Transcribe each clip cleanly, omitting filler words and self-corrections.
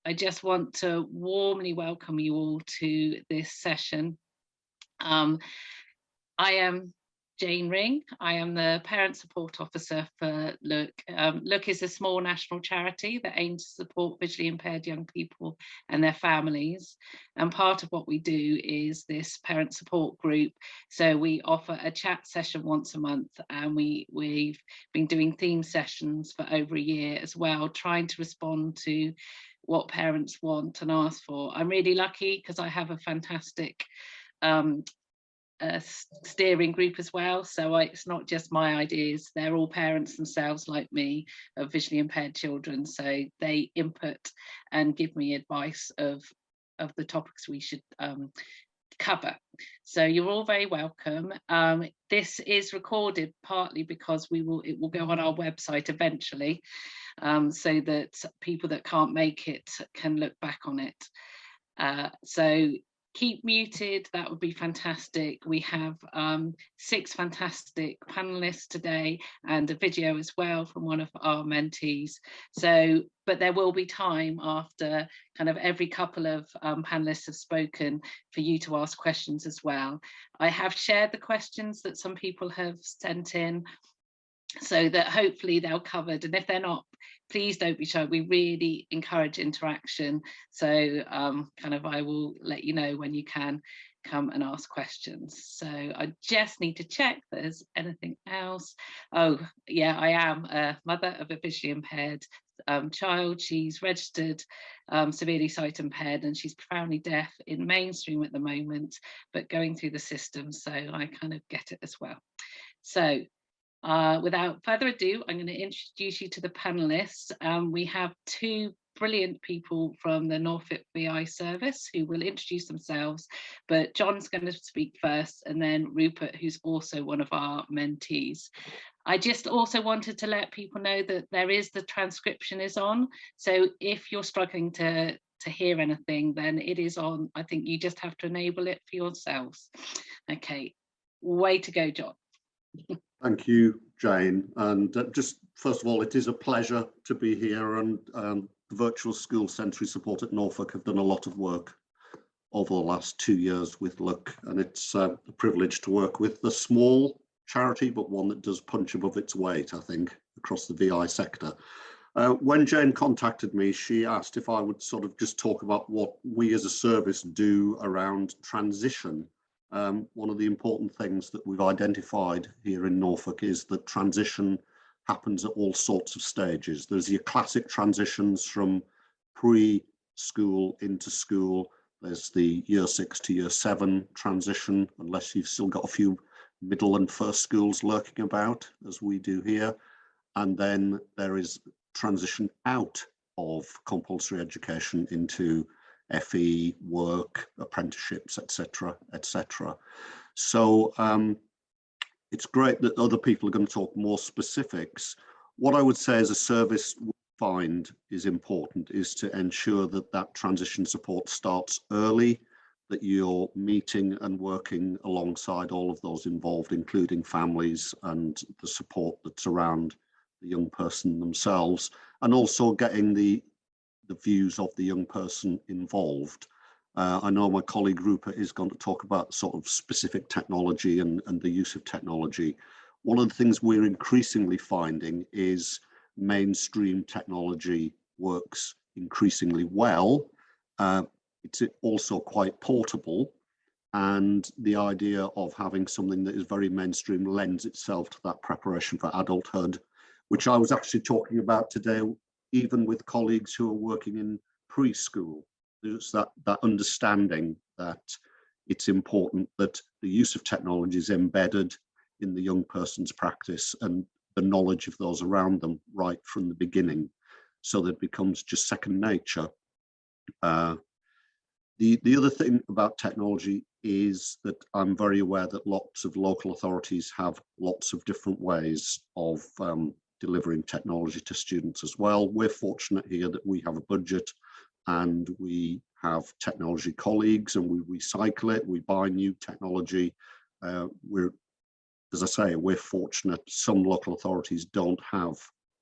I just want to warmly welcome you all to this session. I am Jane Ring. I am the Parent Support Officer for Look. Look is a small national charity that aims to support visually impaired young people and their families. And part of what we do is this parent support group. So we offer a chat session once a month, and we've been doing theme sessions for over a year as well, trying to respond to what parents want and ask for. I'm really lucky because I have a fantastic steering group as well, so it's not just my ideas, they're all parents themselves like me of visually impaired children, so they input and give me advice of the topics we should cover. So you're all very welcome. This is recorded partly because it will go on our website eventually, so that people that can't make it can look back on it. So keep muted, that would be fantastic. We have 6 fantastic panelists today and a video as well from one of our mentees. So, but there will be time after kind of every couple of panelists have spoken for you to ask questions as well. I have shared the questions that some people have sent in, so that hopefully they're covered, and if they're not, please don't be shy. We really encourage interaction, so kind of I will let you know when you can come and ask questions. So I just need to check if there's anything else. Oh yeah, I am a mother of a visually impaired child. She's registered severely sight impaired, and she's profoundly deaf in mainstream at the moment, but going through the system, so I kind of get it as well. So without further ado, I'm going to introduce you to the panelists. We have 2 brilliant people from the Norfolk VI service who will introduce themselves, but John's going to speak first, and then Rupert, who's also one of our mentees. I just also wanted to let people know that the transcription is on, so if you're struggling to hear anything, then it is on. I think you just have to enable it for yourselves. Okay, way to go, John. Thank you, Jane. And just first of all, it is a pleasure to be here, and the Virtual School Sensory Support at Norfolk have done a lot of work over the last 2 years with Look, and it's a privilege to work with a small charity, but one that does punch above its weight, I think, across the VI sector. When Jane contacted me, she asked if I would sort of just talk about what we as a service do around transition. One of the important things that we've identified here in Norfolk is that transition happens at all sorts of stages. There's your classic transitions from pre-school into school. There's the year 6 to year 7 transition, unless you've still got a few middle and first schools lurking about, as we do here. And then there is transition out of compulsory education into FE, work, apprenticeships, etc., etc. So it's great that other people are going to talk more specifics. What I would say as a service we find is important is to ensure that that transition support starts early, that you're meeting and working alongside all of those involved, including families and the support that's around the young person themselves, and also getting the views of the young person involved. I know my colleague Rupert is going to talk about sort of specific technology and the use of technology. One of the things we're increasingly finding is mainstream technology works increasingly well. It's also quite portable, and the idea of having something that is very mainstream lends itself to that preparation for adulthood, which I was actually talking about today even with colleagues who are working in preschool. There's that understanding that it's important that the use of technology is embedded in the young person's practice and the knowledge of those around them right from the beginning, so that it becomes just second nature. The other thing about technology is that I'm very aware that lots of local authorities have lots of different ways of delivering technology to students as well. We're fortunate here that we have a budget and we have technology colleagues, and we recycle it, we buy new technology. As I say, we're fortunate. Some local authorities don't have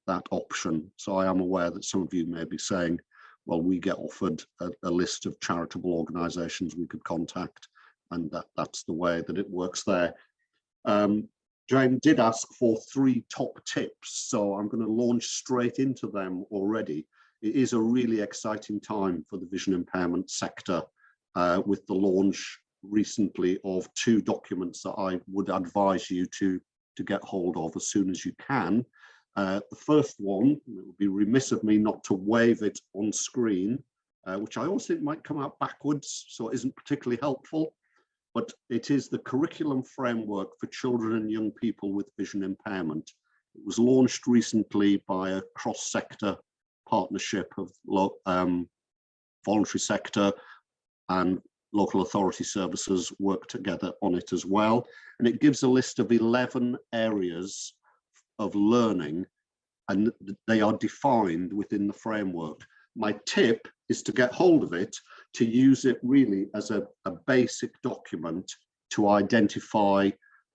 that option. So I am aware that some of you may be saying, well, we get offered a list of charitable organisations we could contact, and that's the way that it works there. Jane did ask for 3 top tips, so I'm going to launch straight into them already. It is a really exciting time for the vision impairment sector, with the launch recently of 2 documents that I would advise you to get hold of as soon as you can. The first one, it would be remiss of me not to wave it on screen, which I also think might come out backwards, so it isn't particularly helpful, but it is the Curriculum Framework for Children and Young People with Vision Impairment. It was launched recently by a cross-sector partnership of voluntary sector and local authority services work together on it as well. And it gives a list of 11 areas of learning, and they are defined within the framework. My tip is to get hold of it, to use it really as a basic document to identify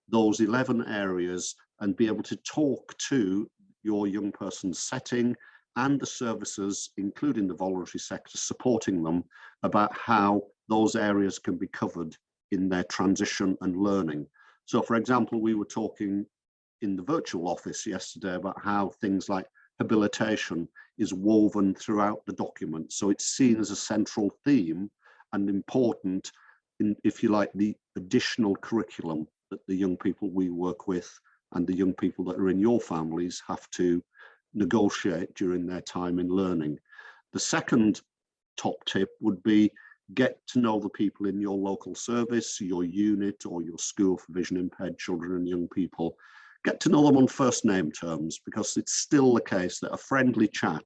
those 11 areas and be able to talk to your young person's setting and the services, including the voluntary sector, supporting them about how those areas can be covered in their transition and learning. So, for example, we were talking in the virtual office yesterday about how things like habilitation is woven throughout the document. So it's seen as a central theme and important in, if you like, the additional curriculum that the young people we work with and the young people that are in your families have to negotiate during their time in learning. The second top tip would be get to know the people in your local service, your unit, or your school for vision impaired children and young people. Get to know them on first name terms, because it's still the case that a friendly chat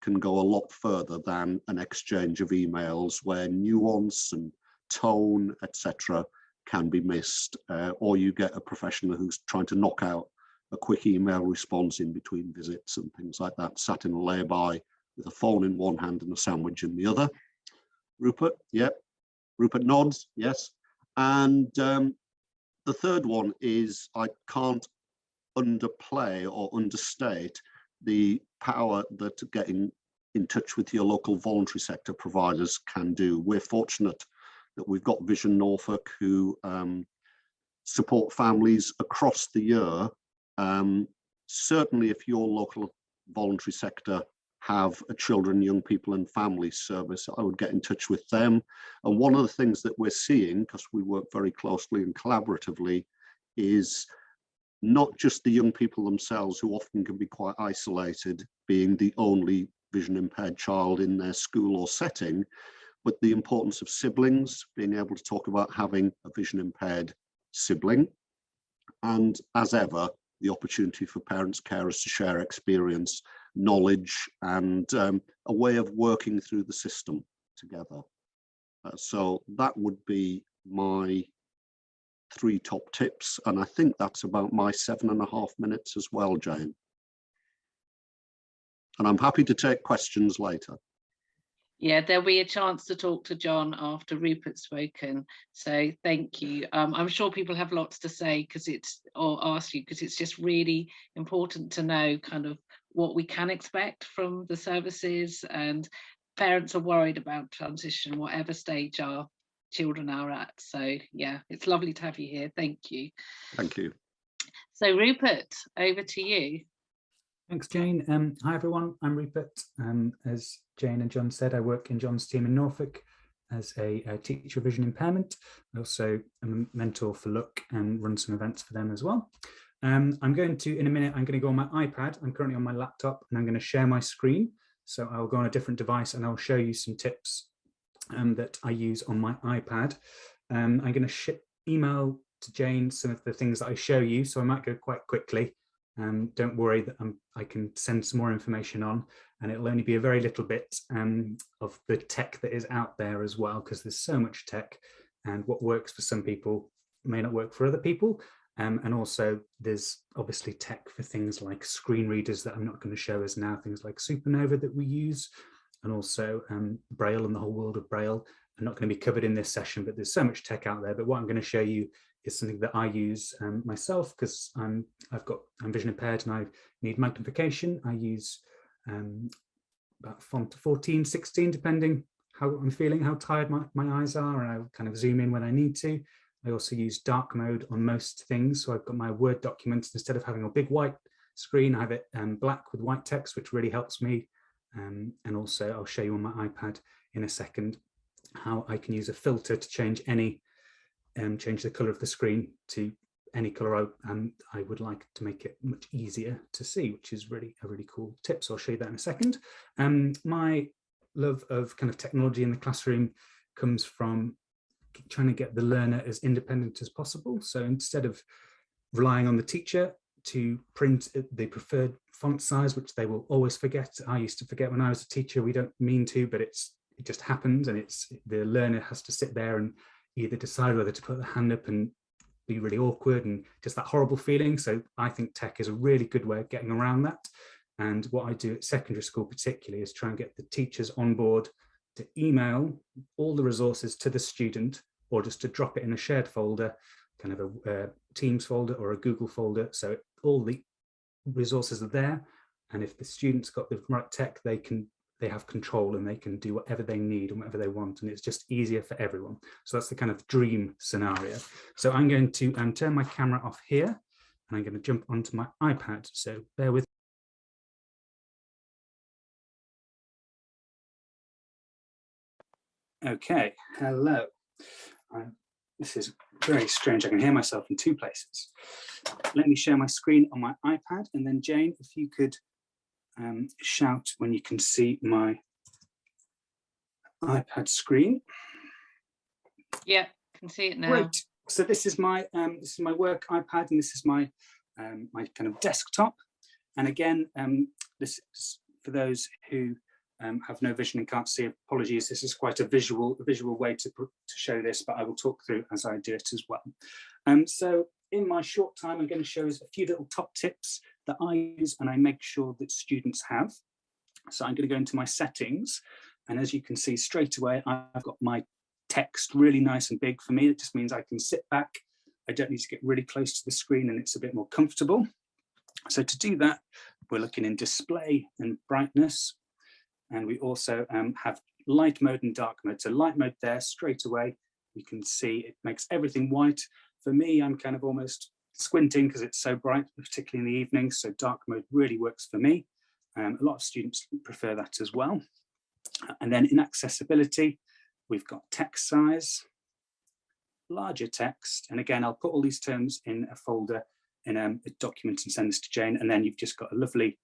can go a lot further than an exchange of emails where nuance and tone, etc., can be missed, or you get a professional who's trying to knock out a quick email response in between visits and things like that, sat in a lay-by with a phone in one hand and a sandwich in the other. Rupert, yep. Rupert nods, yes. And the third one is, I can't underplay or understate the power that getting in touch with your local voluntary sector providers can do. We're fortunate that we've got Vision Norfolk who support families across the year. Certainly if your local voluntary sector have a children, young people and families service, I would get in touch with them. And one of the things that we're seeing, because we work very closely and collaboratively, is not just the young people themselves, who often can be quite isolated, being the only vision impaired child in their school or setting, but the importance of siblings, being able to talk about having a vision impaired sibling, and as ever, the opportunity for parents, carers to share experience, knowledge, and a way of working through the system together. So that would be my 3 top tips, and I think that's about my 7.5 minutes as well, Jane. And I'm happy to take questions later. Yeah, there'll be a chance to talk to John after Rupert's spoken. So thank you. I'm sure people have lots to say or ask you, because it's just really important to know kind of what we can expect from the services, and parents are worried about transition, whatever stage our children are at. So yeah, it's lovely to have you here. Thank you. Thank you. So Rupert, over to you. Thanks, Jane. Hi, everyone. I'm Rupert. As Jane and John said, I work in John's team in Norfolk as a teacher of vision impairment. I also am a mentor for Look and run some events for them as well. I'm going to, in a minute, I'm going to go on my iPad. I'm currently on my laptop, and I'm going to share my screen. So I'll go on a different device and I'll show you some tips that I use on my iPad. I'm going to email to Jane some of the things that I show you, so I might go quite quickly. Don't worry, that I can send some more information on, and it'll only be a very little bit of the tech that is out there as well, because there's so much tech, and what works for some people may not work for other people. And also there's obviously tech for things like screen readers that I'm not going to show us now, things like Supernova that we use, and also Braille and the whole world of Braille are not going to be covered in this session, but there's so much tech out there. But what I'm going to show you is something that I use myself, because I'm vision impaired and I need magnification. I use about font 14, 16, depending how I'm feeling, how tired my eyes are, and I'll kind of zoom in when I need to. I also use dark mode on most things. So I've got my Word documents, instead of having a big white screen, I have it black with white text, which really helps me. And also I'll show you on my iPad in a second how I can use a filter to change change the color of the screen to any color I would like, to make it much easier to see, which is really a really cool tip. So I'll show you that in a second. My love of kind of technology in the classroom comes from trying to get the learner as independent as possible. So instead of relying on the teacher to print the preferred font size, which they will always forget. I used to forget when I was a teacher. We don't mean to, but it just happens, and the learner has to sit there and either decide whether to put the hand up and be really awkward and just that horrible feeling. So I think tech is a really good way of getting around that. And what I do at secondary school particularly is try and get the teachers on board to email all the resources to the student, or just to drop it in a shared folder, kind of a Teams folder or a Google folder. So all the resources are there. And if the student's got the right tech, they have control, and they can do whatever they need and whatever they want. And it's just easier for everyone. So that's the kind of dream scenario. So I'm going to turn my camera off here, and I'm going to jump onto my iPad. So bear with. Okay, hello. This is very strange. I can hear myself in two places. Let me share my screen on my iPad, and then Jane, if you could shout when you can see my iPad screen. Yeah, can see it now. Great. So this is my work iPad, and this is my my kind of desktop. And again, this is for those who have no vision and can't see. Apologies. This is quite a visual way to show this, but I will talk through as I do it as well. So in my short time, I'm going to show us a few little top tips that I use and I make sure that students have. So I'm going to go into my settings, and as you can see straight away, I've got my text really nice and big. For me, it just means I can sit back. I don't need to get really close to the screen, and it's a bit more comfortable. So to do that, we're looking in display and brightness. And we also have light mode and dark mode. So light mode there, straight away, you can see it makes everything white. For me, I'm kind of almost squinting because it's so bright, particularly in the evening. So dark mode really works for me. A lot of students prefer that as well. And then in accessibility, we've got text size, larger text. And again, I'll put all these terms in a folder in a document and send this to Jane. And then you've just got a lovely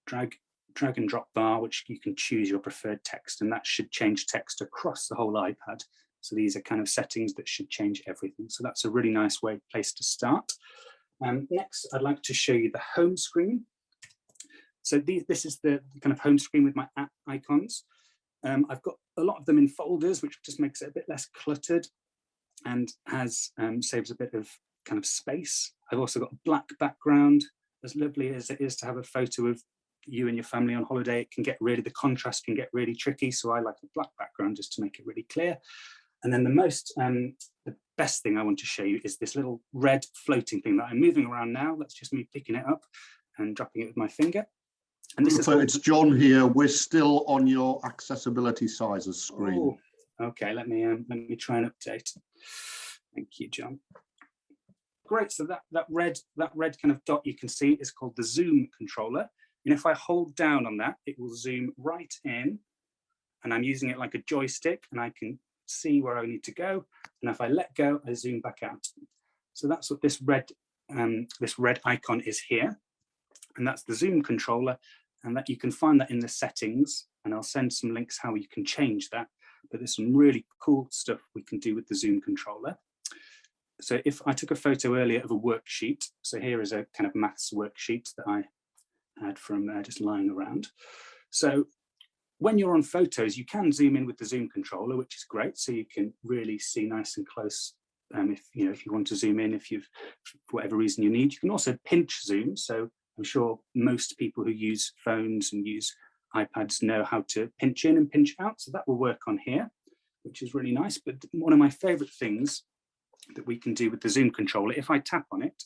drag and drop bar, which you can choose your preferred text, and that should change text across the whole iPad. So these are kind of settings that should change everything. So that's a really nice place to start. Next, I'd like to show you the home screen. So this is the kind of home screen with my app icons. I've got a lot of them in folders, which just makes it a bit less cluttered and saves a bit of kind of space. I've also got a black background. As lovely as it is to have a photo of you and your family on holiday, it can get the contrast can get really tricky. So I like a black background just to make it really clear. And then the best thing I want to show you is this little red floating thing that I'm moving around now. That's just me picking it up and dropping it with my finger. And this so it's John here. We're still on your accessibility sizes screen. Oh, okay, let me try and update. Thank you, John. Great. So that red kind of dot you can see is called the zoom controller. And if I hold down on that, it will zoom right in, and I'm using it like a joystick, and I can see where I need to go. And if I let go, I zoom back out. So that's what this red icon is here. And that's the zoom controller, and that you can find that in the settings, and I'll send some links how you can change that. But there's some really cool stuff we can do with the zoom controller. So if I took a photo earlier of a worksheet, so here is a kind of maths worksheet that I had from just lying around. So when you're on photos, you can zoom in with the zoom controller, which is great. So you can really see nice and close. If you want to zoom in, for whatever reason you need, you can also pinch zoom. So I'm sure most people who use phones and use iPads know how to pinch in and pinch out. So that will work on here, which is really nice. But one of my favorite things that we can do with the zoom controller, if I tap on it,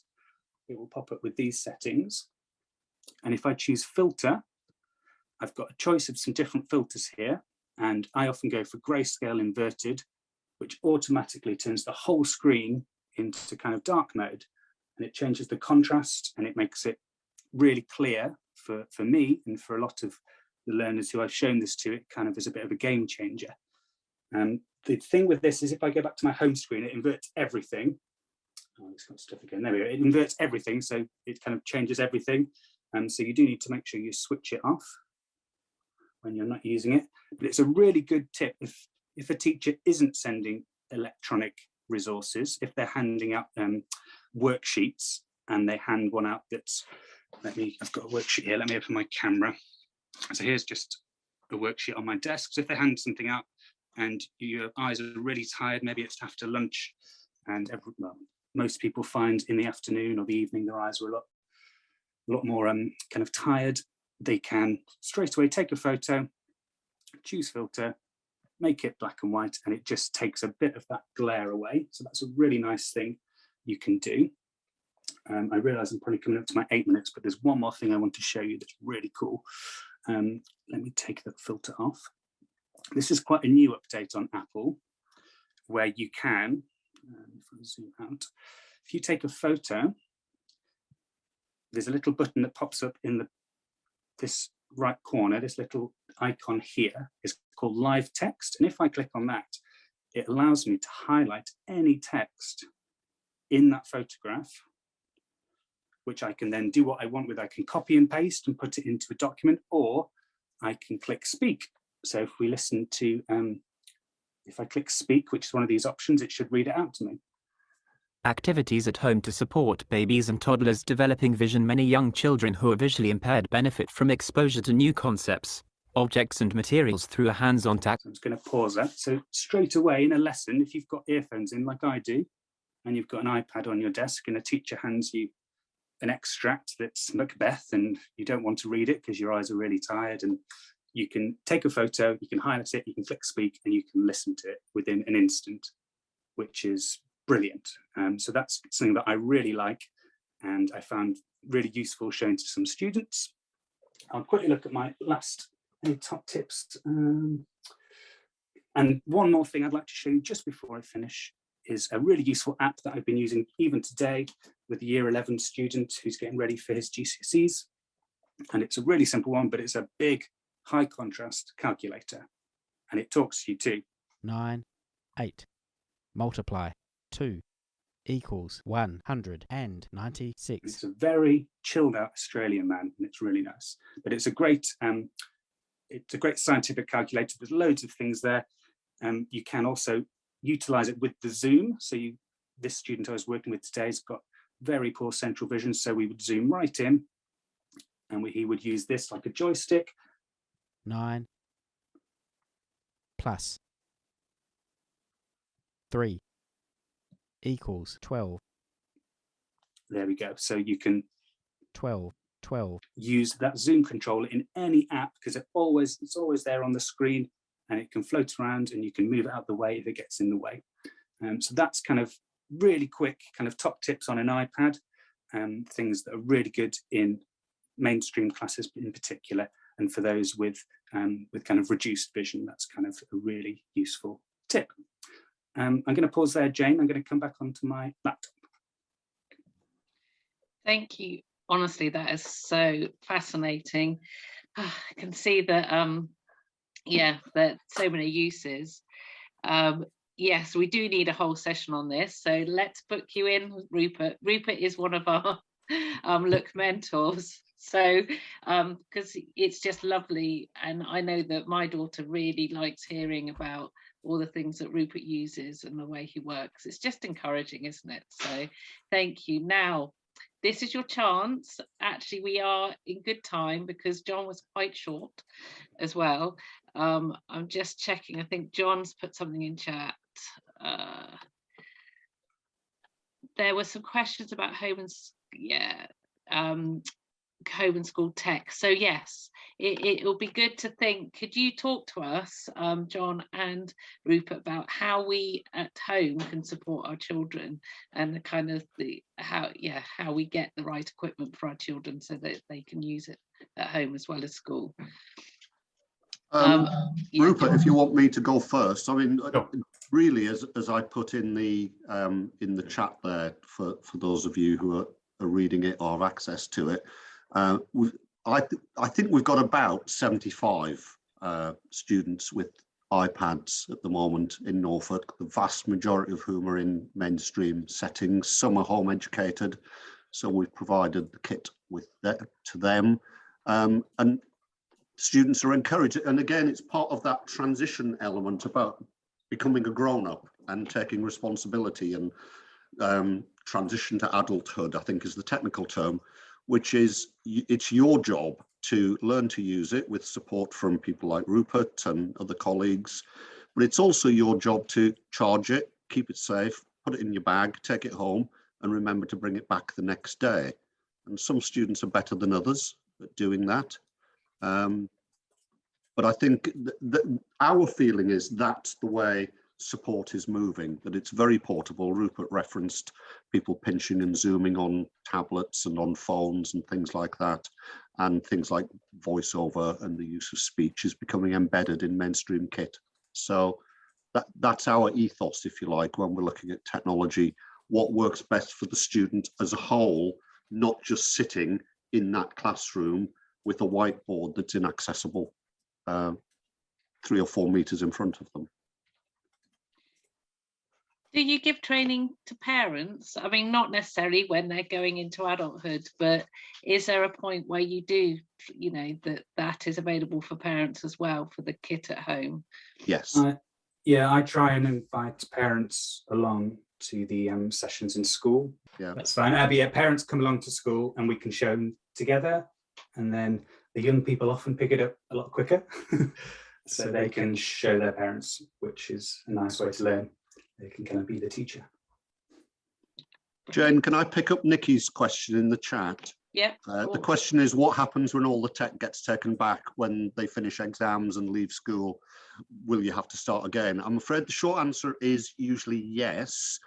it will pop up with these settings. And if I choose filter, I've got a choice of some different filters here, and I often go for grayscale inverted, which automatically turns the whole screen into kind of dark mode, and it changes the contrast, and it makes it really clear for me and for a lot of the learners who I've shown this to. It kind of is a bit of a game changer. The thing with this is if I go back to my home screen, it inverts everything. Oh, it's got stuff again. There we go. It inverts everything, so it kind of changes everything. And so you do need to make sure you switch it off when you're not using it. But it's a really good tip if a teacher isn't sending electronic resources, if they're handing out worksheets and they hand one out that's, I've got a worksheet here, let me open my camera. So here's just a worksheet on my desk. So if they hand something out and your eyes are really tired, maybe it's after lunch, and most people find in the afternoon or the evening their eyes are a lot more kind of tired, they can straight away take a photo, choose filter, make it black and white, and it just takes a bit of that glare away. So that's a really nice thing you can do. I realise I'm probably coming up to my 8 minutes, but there's one more thing I want to show you that's really cool. Let me take the filter off. This is quite a new update on Apple, where you can, if I zoom out, if you take a photo, there's a little button that pops up in this right corner. This little icon here is called live text, and if I click on that, it allows me to highlight any text in that photograph, which I can then do what I want with. I can copy and paste and put it into a document, or I can click speak. So if we listen to, if I click speak, which is one of these options, it should read it out to me. Activities at home to support babies and toddlers developing vision. Many young children who are visually impaired benefit from exposure to new concepts, objects and materials through a hands-on tact. I'm just going to pause that. So straight away in a lesson, if you've got earphones in like I do, and you've got an iPad on your desk and a teacher hands you an extract that's Macbeth and you don't want to read it because your eyes are really tired, and you can take a photo, you can highlight it, you can click speak, and you can listen to it within an instant, which is brilliant. So that's something that I really like and I found really useful showing to some students. I'll quickly look at my last top tips. And one more thing I'd like to show you just before I finish is a really useful app that I've been using even today with a year 11 student who's getting ready for his GCSEs. And it's a really simple one, but it's a big high contrast calculator. And it talks to you too. 9, 8, multiply 2 equals 196. It's a very chilled out Australian man, and it's really nice. But it's a great scientific calculator. There's loads of things there. You can also utilize it with the zoom. So this student I was working with today has got very poor central vision, so we would zoom right in, and he would use this like a joystick. 9 plus 3 equals 12. There we go. So you can 12 use that zoom controller in any app because it's always there on the screen, and it can float around and you can move it out the way if it gets in the way. So that's kind of really quick kind of top tips on an iPad, things that are really good in mainstream classes in particular, and for those with kind of reduced vision, that's kind of a really useful tip. I'm going to pause there, Jane. I'm going to come back onto my laptop. Thank you. Honestly, that is so fascinating. I can see that, that so many uses. Yes, we do need a whole session on this. So let's book you in, Rupert. Rupert is one of our Look mentors. So, because it's just lovely. And I know that my daughter really likes hearing about all the things that Rupert uses and the way he works. It's just encouraging, isn't it? So thank you. Now, this is your chance. Actually, we are in good time because John was quite short as well. I'm just checking. I think John's put something in chat. There were some questions about home and school tech. So yes, it'll be good to think. Could you talk to us, John and Rupert, about how we at home can support our children and the kind of how we get the right equipment for our children so that they can use it at home as well as school. Yeah. Rupert, if you want me to go first, I mean, Sure. really, as I put in the chat there for those of you who are reading it or have access to it, I think we've got about 75 students with iPads at the moment in Norfolk, the vast majority of whom are in mainstream settings. Some are home educated, so we've provided the kit to them, and students are encouraged. And again, it's part of that transition element about becoming a grown-up and taking responsibility, and transition to adulthood, I think is the technical term, which is it's your job to learn to use it with support from people like Rupert and other colleagues, but it's also your job to charge it, keep it safe, put it in your bag, take it home, and remember to bring it back the next day. And some students are better than others at doing that. But I think that our feeling is that's the way support is moving, that it's very portable. Rupert referenced people pinching and zooming on tablets and on phones and things like that. And things like voiceover and the use of speech is becoming embedded in mainstream kit. So that's our ethos, if you like, when we're looking at technology, what works best for the student as a whole, not just sitting in that classroom with a whiteboard that's inaccessible 3 or 4 meters in front of them. Do you give training to parents? I mean, not necessarily when they're going into adulthood, but is there a point where you do, you know, that is available for parents as well for the kit at home? Yes. Yeah, I try and invite parents along to the sessions in school. Yeah, that's fine. Parents come along to school and we can show them together, and then the young people often pick it up a lot quicker. So they can show their parents, which is a nice way to learn. They can kind of be the teacher. Jane, can I pick up Nikki's question in the chat? Yeah. The question is, what happens when all the tech gets taken back when they finish exams and leave school? Will you have to start again? I'm afraid the short answer is usually yes,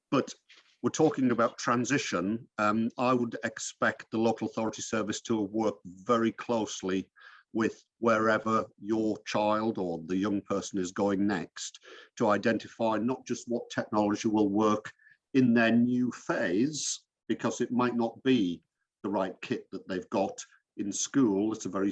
but we're talking about transition. I would expect the local authority service to have worked very closely with wherever your child or the young person is going next to identify not just what technology will work in their new phase, because it might not be the right kit that they've got in school. It's a very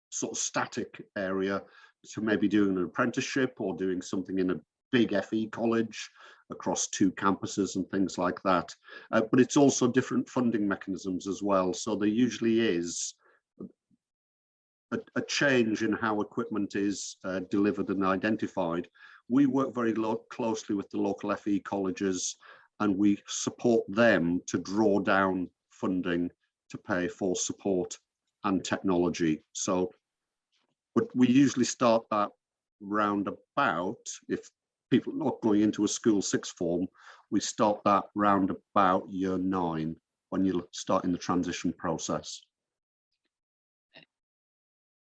sort of static area, so maybe doing an apprenticeship or doing something in a big FE college across 2 campuses and things like that. But it's also different funding mechanisms as well. So there usually is a change in how equipment is delivered and identified. We work very closely with the local FE colleges, and we support them to draw down funding to pay for support and technology. So, but we usually start that round about, if people are not going into a school 6th form, we start that round about year 9 when you're starting the transition process.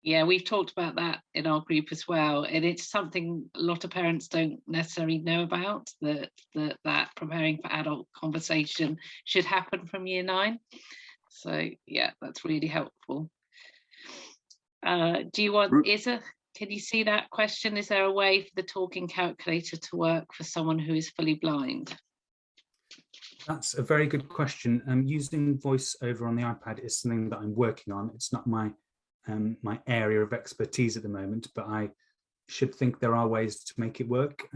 Yeah, we've talked about that in our group as well, and it's something a lot of parents don't necessarily know about, that preparing for adult conversation should happen from year 9. So yeah, that's really helpful. Do you want, can you see that question? Is there a way for the talking calculator to work for someone who is fully blind? That's a very good question. Using voiceover on the iPad is something that I'm working on. It's not my my area of expertise at the moment, but I should think there are ways to make it work.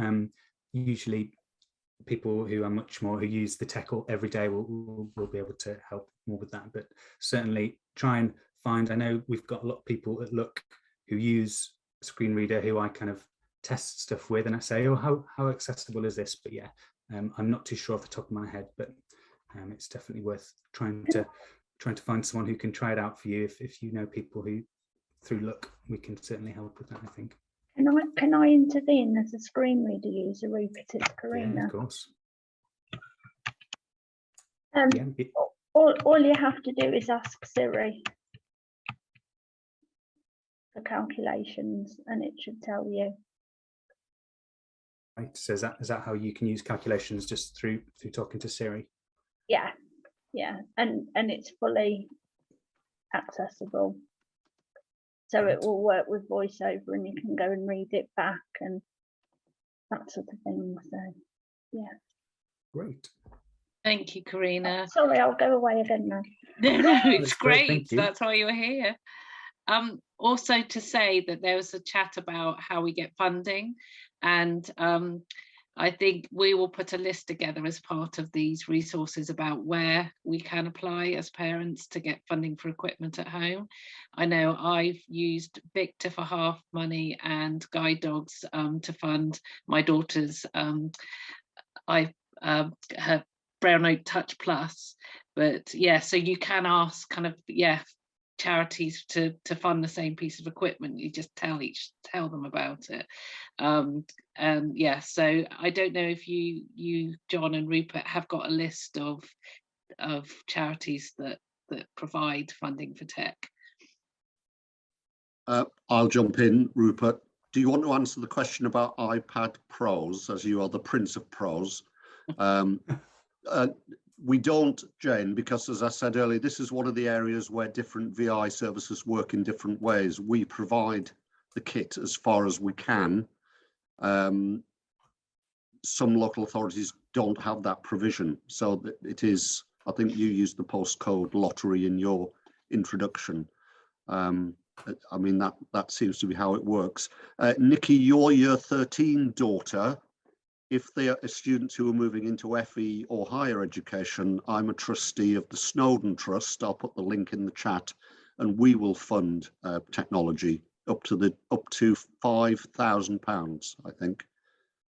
Usually people who are who use the tech every day will be able to help more with that, but certainly try and find, I know we've got a lot of people at Look who use a screen reader who I kind of test stuff with, and I say, oh, how accessible is this? But yeah, I'm not too sure off the top of my head, but it's definitely worth trying to find someone who can try it out for you. If you know people who through Look, we can certainly help with that, I think. Can I intervene as a screen reader user, Rupert? It's Karina. Yeah, of course. All you have to do is ask Siri for calculations, and it should tell you. Right. So is that how you can use calculations, just through talking to Siri? Yeah, and it's fully accessible. So it will work with voiceover and you can go and read it back and that sort of thing. So, yeah. Great. Thank you, Karina. Sorry, I'll go away again now. No, it's That's great, great. thank you. That's why you were here. Also to say that there was a chat about how we get funding, and I think we will put a list together as part of these resources about where we can apply as parents to get funding for equipment at home. I know I've used Victor for half money and Guide Dogs to fund my daughter's her Brown Oak Touch Plus. But yeah, so you can ask kind of, yeah, charities to fund the same piece of equipment. You just tell them about it. And yeah, so I don't know if you John and Rupert have got a list of charities that provide funding for tech. I'll jump in, Rupert. Do you want to answer the question about iPad Pros, as you are the Prince of Pros? We don't, Jane, because as I said earlier, this is one of the areas where different VI services work in different ways. We provide the kit as far as we can. Some local authorities don't have that provision. So it is, I think you used the postcode lottery in your introduction. I mean, that seems to be how it works. Nikki, your year 13 daughter, if they are students who are moving into FE or higher education, I'm a trustee of the Snowdon Trust. I'll put the link in the chat, and we will fund technology up to £5,000, I think.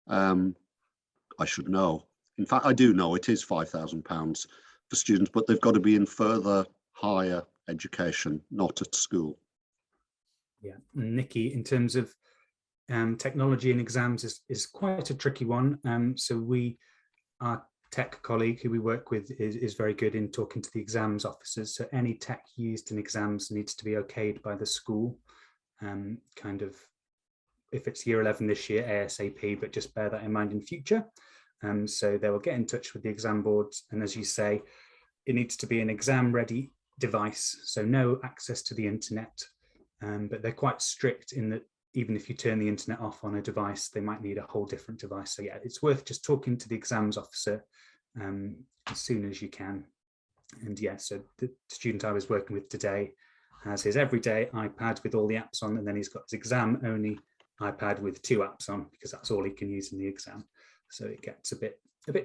I should know. In fact, I do know it is £5,000 for students, but they've got to be in further higher education, not at school. Yeah, Nikki, in terms of technology and exams is quite a tricky one. So our tech colleague who we work with is very good in talking to the exams officers. So any tech used in exams needs to be okayed by the school. Kind of, if it's year 11 this year, ASAP, but just bear that in mind in future. So they will get in touch with the exam boards. And as you say, it needs to be an exam ready device. So no access to the internet. But they're quite strict in that even if you turn the internet off on a device, they might need a whole different device. So yeah, it's worth just talking to the exams officer as soon as you can. And yeah, so the student I was working with today has his everyday iPad with all the apps on, and then he's got his exam only iPad with 2 apps on, because that's all he can use in the exam. So it gets a bit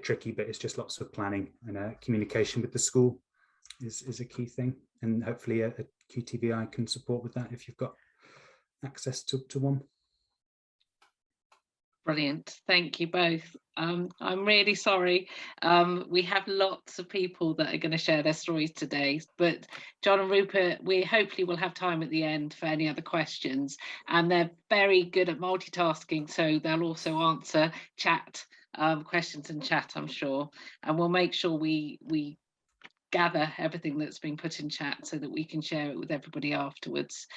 tricky, but it's just lots of planning, and communication with the school is a key thing. And hopefully a QTVI can support with that if you've got access to one. Brilliant, thank you both. I'm really sorry. We have lots of people that are going to share their stories today, but John and Rupert, we hopefully will have time at the end for any other questions, and they're very good at multitasking, so they'll also answer chat questions in chat, I'm sure, and we'll make sure we gather everything that's been put in chat so that we can share it with everybody afterwards.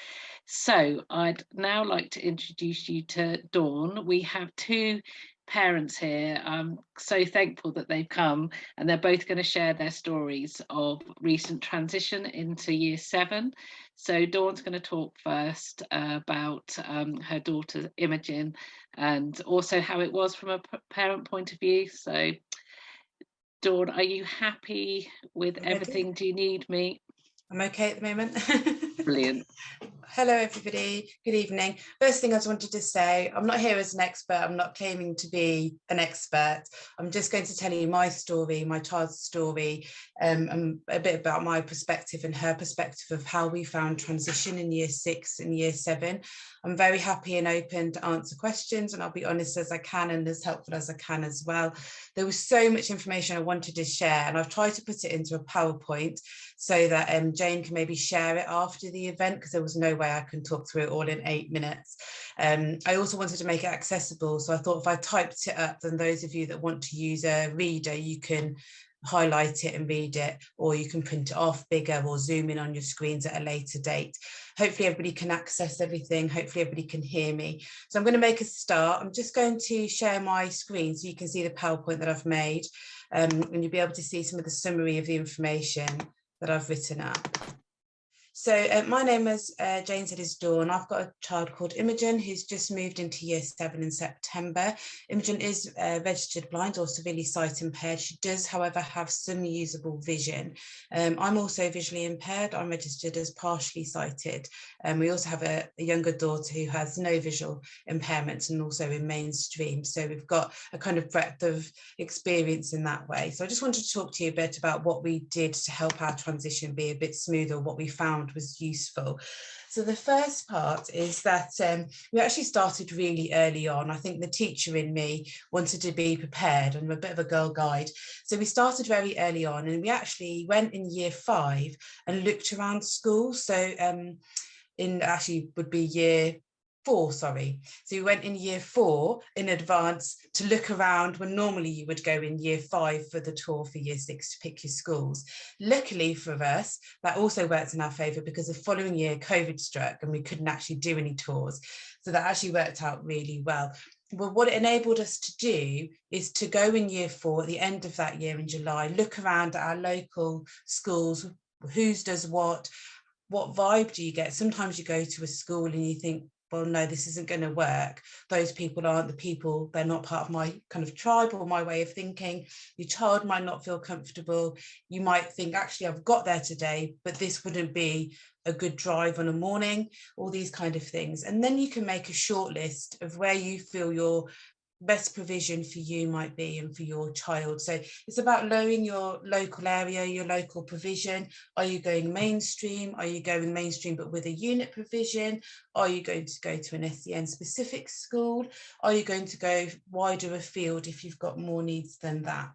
So I'd now like to introduce you to Dawn. We have 2 parents here. I'm so thankful that they've come, and they're both going to share their stories of recent transition into year 7. So Dawn's going to talk first about her daughter Imogen, and also how it was from a parent point of view. So Dawn, are you happy with everything? Do you need me? I'm okay at the moment. Brilliant. Hello everybody, good evening. First thing I just wanted to say, I'm not here as an expert, I'm not claiming to be an expert. I'm just going to tell you my story, my child's story, and a bit about my perspective and her perspective of how we found transition in year 6 and year 7. I'm very happy and open to answer questions, and I'll be honest as I can and as helpful as I can as well. There was so much information I wanted to share, and I've tried to put it into a PowerPoint so that Jane can maybe share it after the event, because there was no way I can talk through it all in 8 minutes. I also wanted to make it accessible, so I thought if I typed it up, then those of you that want to use a reader, you can highlight it and read it, or you can print it off bigger or zoom in on your screens at a later date. Hopefully everybody can access everything, hopefully everybody can hear me. So I'm going to make a start. I'm just going to share my screen so you can see the PowerPoint that I've made, and you'll be able to see some of the summary of the information that I've written up. So my name, as Jane said, is Dawn. I've got a child called Imogen who's just moved into year 7 in September. Imogen is registered blind or severely sight impaired. She does, however, have some usable vision. I'm also visually impaired. I'm registered as partially sighted. We also have a younger daughter who has no visual impairments and also in mainstream. So we've got a kind of breadth of experience in that way. So I just wanted to talk to you a bit about what we did to help our transition be a bit smoother, what we found was useful. So the first part is that we actually started really early on. I think the teacher in me wanted to be prepared, and I'm a bit of a girl guide. So we started very early on, and we actually went in year 5 and looked around school. So in actually would be year 4, sorry. So you went in year 4 in advance to look around when normally you would go in year 5 for the tour for year 6 to pick your schools. Luckily for us, that also worked in our favour because the following year COVID struck and we couldn't actually do any tours. So that actually worked out really well. Well, what it enabled us to do is to go in year 4 at the end of that year in July, look around at our local schools, whose does what vibe do you get? Sometimes you go to a school and you think, well, no, this isn't going to work. Those people aren't the people, they're not part of my kind of tribe or my way of thinking. Your child might not feel comfortable. You might think, actually, I've got there today, but this wouldn't be a good drive on a morning, all these kind of things. And then you can make a short list of where you feel your best provision for you might be and for your child. So it's about knowing your local area, your local provision. Are you going mainstream? Are you going mainstream but with a unit provision? Are you going to go to an SEN specific school? Are you going to go wider afield if you've got more needs than that?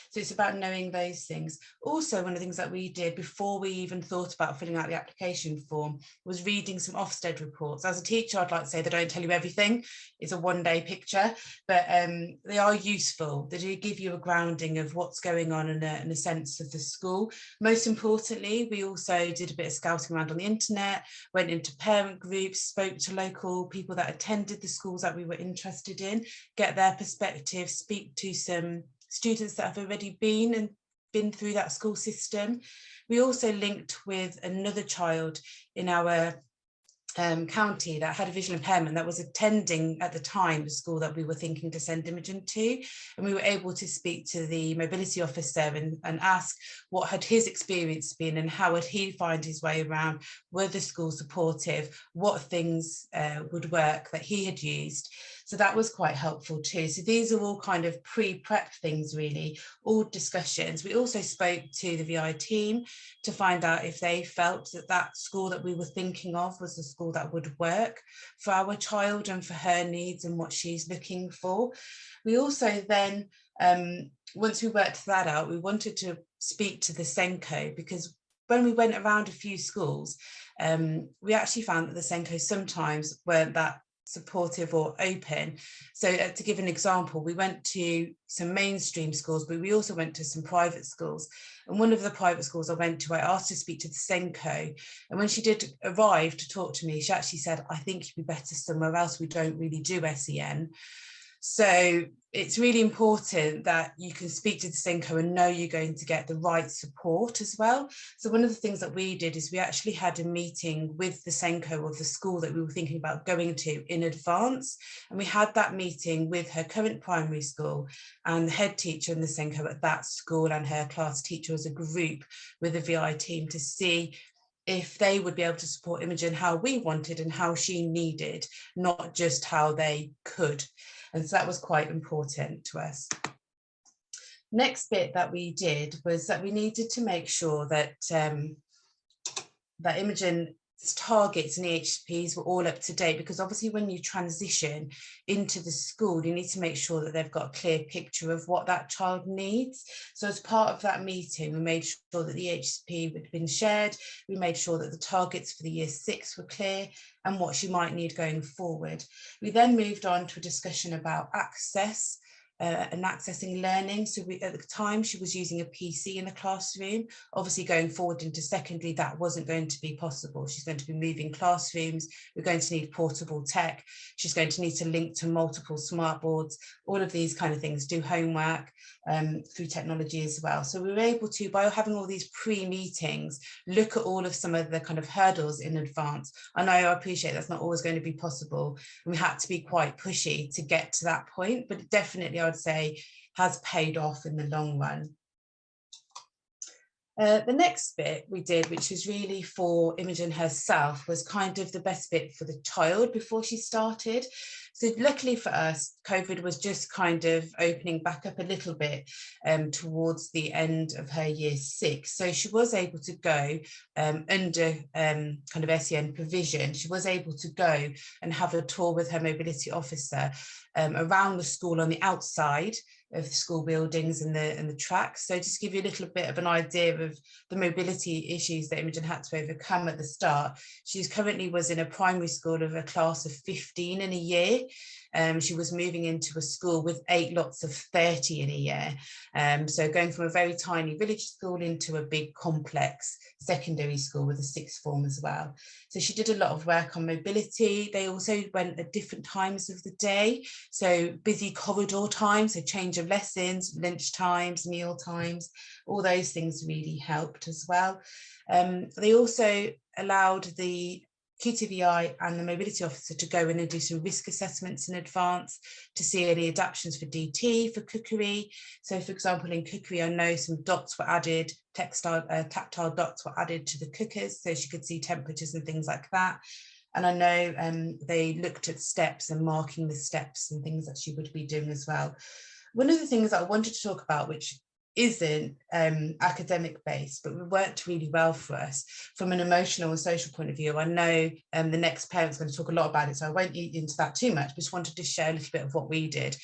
So it's about knowing those things. Also, one of the things that we did before we even thought about filling out the application form was reading some Ofsted reports. As a teacher, I'd like to say they don't tell you everything. It's a one-day picture, but they are useful. They do give you a grounding of what's going on and a sense of the school. Most importantly, we also did a bit of scouting around on the internet, went into parent groups, spoke to local people that attended the schools that we were interested in, get their perspective, speak to some students that have already been through that school system. We also linked with another child in our county that had a visual impairment that was attending at the time the school that we were thinking to send Imogen to, and we were able to speak to the mobility officer and ask what had his experience been and how would he find his way around, were the schools supportive, what things would work that he had used. So that was quite helpful too. So these are all kind of pre-prep things really, all discussions. We also spoke to the VI team to find out if they felt that that school that we were thinking of was the school that would work for our child and for her needs and what she's looking for. We also then, once we worked that out, we wanted to speak to the SENCO, because when we went around a few schools, we actually found that the SENCO sometimes weren't that supportive or open. So to give an example, we went to some mainstream schools, but we also went to some private schools. And one of the private schools I went to, I asked to speak to the SENCO. And when she did arrive to talk to me, she actually said, I think you'd be better somewhere else. We don't really do SEN. So it's really important that you can speak to the SENCO and know you're going to get the right support as well. So one of the things that we did is we actually had a meeting with the SENCO of the school that we were thinking about going to in advance. And we had that meeting with her current primary school and the head teacher and the SENCO at that school and her class teacher as a group with the VI team to see if they would be able to support Imogen how we wanted and how she needed, not just how they could. And so that was quite important to us. Next bit that we did was that we needed to make sure that that Imogen's targets and EHCPs were all up to date, because obviously when you transition into the school, you need to make sure that they've got a clear picture of what that child needs. So as part of that meeting, we made sure that the EHCP had been shared. We made sure that the targets for the year 6 were clear and what she might need going forward. We then moved on to a discussion about access and accessing learning. So at the time she was using a PC in the classroom. Obviously going forward into secondary, that wasn't going to be possible. She's going to be moving classrooms. We're going to need portable tech. She's going to need to link to multiple smart boards, all of these kind of things, do homework through technology as well. So we were able to, by having all these pre-meetings, look at all of some of the kind of hurdles in advance. I know, I appreciate that's not always going to be possible, and we had to be quite pushy to get to that point, but definitely I would say has paid off in the long run. The next bit we did, which was really for Imogen herself, was kind of the best bit for the child before she started. So luckily for us, COVID was just kind of opening back up a little bit towards the end of her year 6. So she was able to go under kind of SEN provision. She was able to go and have a tour with her mobility officer around the school on the outside of the school buildings and the tracks. So just to give you a little bit of an idea of the mobility issues that Imogen had to overcome at the start. She currently was in a primary school of a class of 15 in a year. She was moving into a school with 8 lots of 30 in a year. So going from a very tiny village school into a big complex secondary school with a 6th form as well. So she did a lot of work on mobility. They also went at different times of the day. So busy corridor times, so change of lessons, lunch times, meal times, all those things really helped as well. They also allowed the QTVI and the mobility officer to go in and do some risk assessments in advance to see any adaptations for DT, for cookery. So for example, in cookery, I know some dots were added, tactile dots were added to the cookers, so she could see temperatures and things like that. And I know they looked at steps and marking the steps and things that she would be doing as well. One of the things that I wanted to talk about, which isn't academic based, but worked really well for us from an emotional and social point of view. I know the next parent's going to talk a lot about it, so I won't get into that too much, but just wanted to share a little bit of what we did.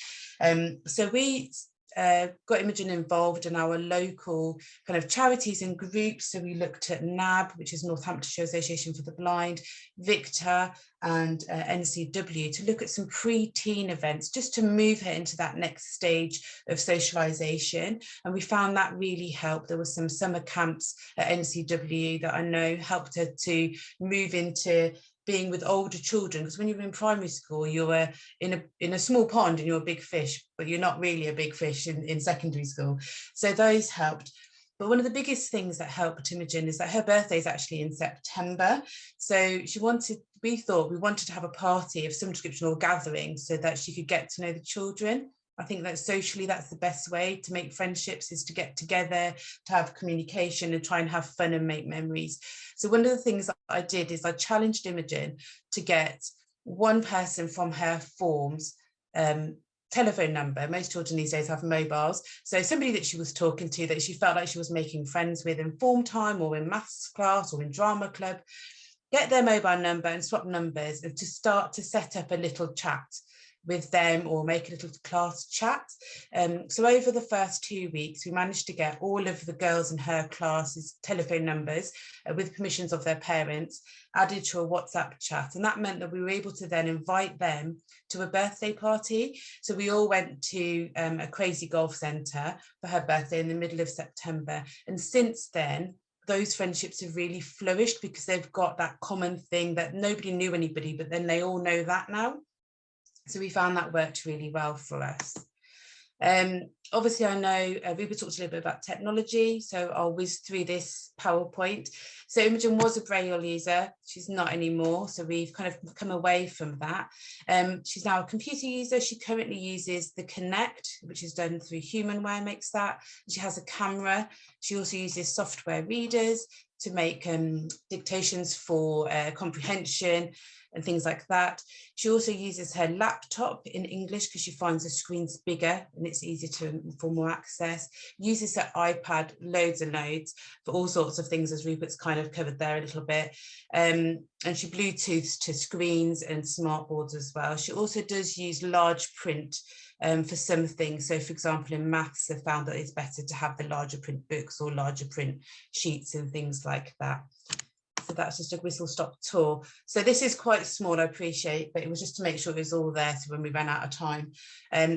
So we got Imogen involved in our local kind of charities and groups. So we looked at NAB, which is Northamptonshire Association for the Blind, Victor and NCW, to look at some pre-teen events just to move her into that next stage of socialisation. And we found that really helped. There were some summer camps at NCW that I know helped her to move into being with older children, because when you're in primary school, you're in a small pond and you're a big fish, but you're not really a big fish in secondary school. So those helped. But one of the biggest things that helped Imogen is that her birthday is actually in September. So we thought we wanted to have a party of some description or gathering so that she could get to know the children. I think that socially, that's the best way to make friendships, is to get together, to have communication and try and have fun and make memories. So one of the things that I did is I challenged Imogen to get one person from her forms telephone number. Most children these days have mobiles. So somebody that she was talking to that she felt like she was making friends with in form time or in maths class or in drama club, get their mobile number and swap numbers, and to start to set up a little chat with them or make a little class chat. So over the first 2 weeks, we managed to get all of the girls in her class's telephone numbers with permissions of their parents added to a WhatsApp chat. And that meant that we were able to then invite them to a birthday party. So we all went to a crazy golf centre for her birthday in the middle of September. And since then, those friendships have really flourished because they've got that common thing that nobody knew anybody, but then they all know that now. So we found that worked really well for us. Obviously, I know Rupa talked a little bit about technology, so I'll whiz through this PowerPoint. So Imogen was a Braille user. She's not anymore, so we've kind of come away from that. She's now a computer user. She currently uses the Connect, which is done through Humanware, makes that. She has a camera. She also uses software readers to make dictations for comprehension and things like that. She also uses her laptop in English because she finds the screen's bigger and it's easier for more access. Uses her iPad loads and loads for all sorts of things, as Rupert's kind of covered there a little bit. And she Bluetooths to screens and smart boards as well. She also does use large print for some things. So for example, in maths, I found that it's better to have the larger print books or larger print sheets and things like that. So that's just a whistle stop tour. So this is quite small, I appreciate, but it was just to make sure it was all there so when we ran out of time.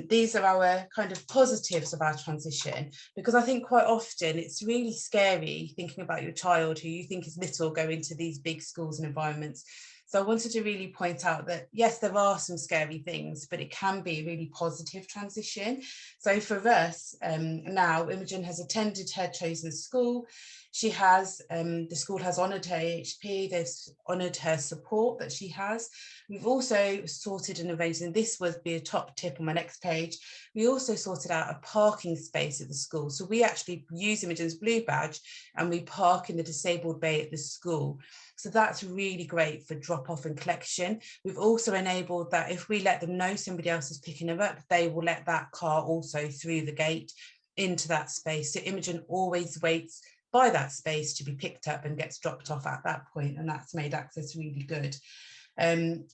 These are our kind of positives of our transition, because I think quite often it's really scary thinking about your child who you think is little going to these big schools and environments. So I wanted to really point out that, yes, there are some scary things, but it can be a really positive transition. So for us now, Imogen has attended her chosen school. She has, the school has honoured her AHP, they've honoured her support that she has. We've also sorted and arranged, and this would be a top tip on my next page, we also sorted out a parking space at the school. So we actually use Imogen's blue badge and we park in the disabled bay at the school. So that's really great for drop off and collection. We've also enabled that if we let them know somebody else is picking her up, they will let that car also through the gate into that space. So Imogen always waits by that space to be picked up and gets dropped off at that point, and that's made access really good.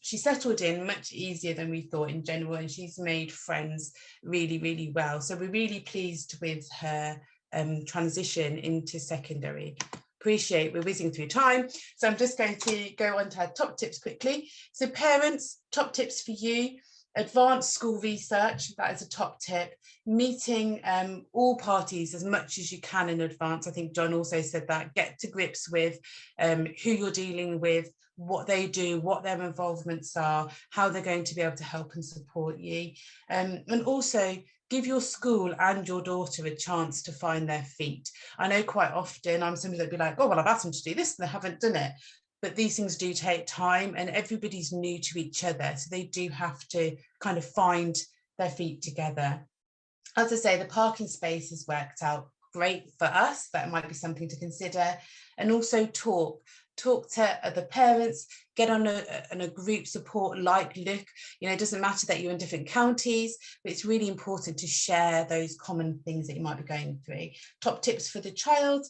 She settled in much easier than we thought in general, and she's made friends really, really well. So we're really pleased with her transition into secondary. Appreciate we're whizzing through time, so I'm just going to go on to our top tips quickly. So parents, top tips for you: advanced school research, that is a top tip. Meeting all parties as much as you can in advance. I think John also said that. Get to grips with who you're dealing with, what they do, what their involvements are, how they're going to be able to help and support you. And also give your school and your daughter a chance to find their feet. I know quite often I'm somebody that'd be like, oh, well, I've asked them to do this and they haven't done it. But these things do take time, and everybody's new to each other. So they do have to kind of find their feet together. As I say, the parking space has worked out great for us. That might be something to consider. And also talk to other parents, get on a group support like Look. You know, it doesn't matter that you're in different counties, but it's really important to share those common things that you might be going through. Top tips for the child: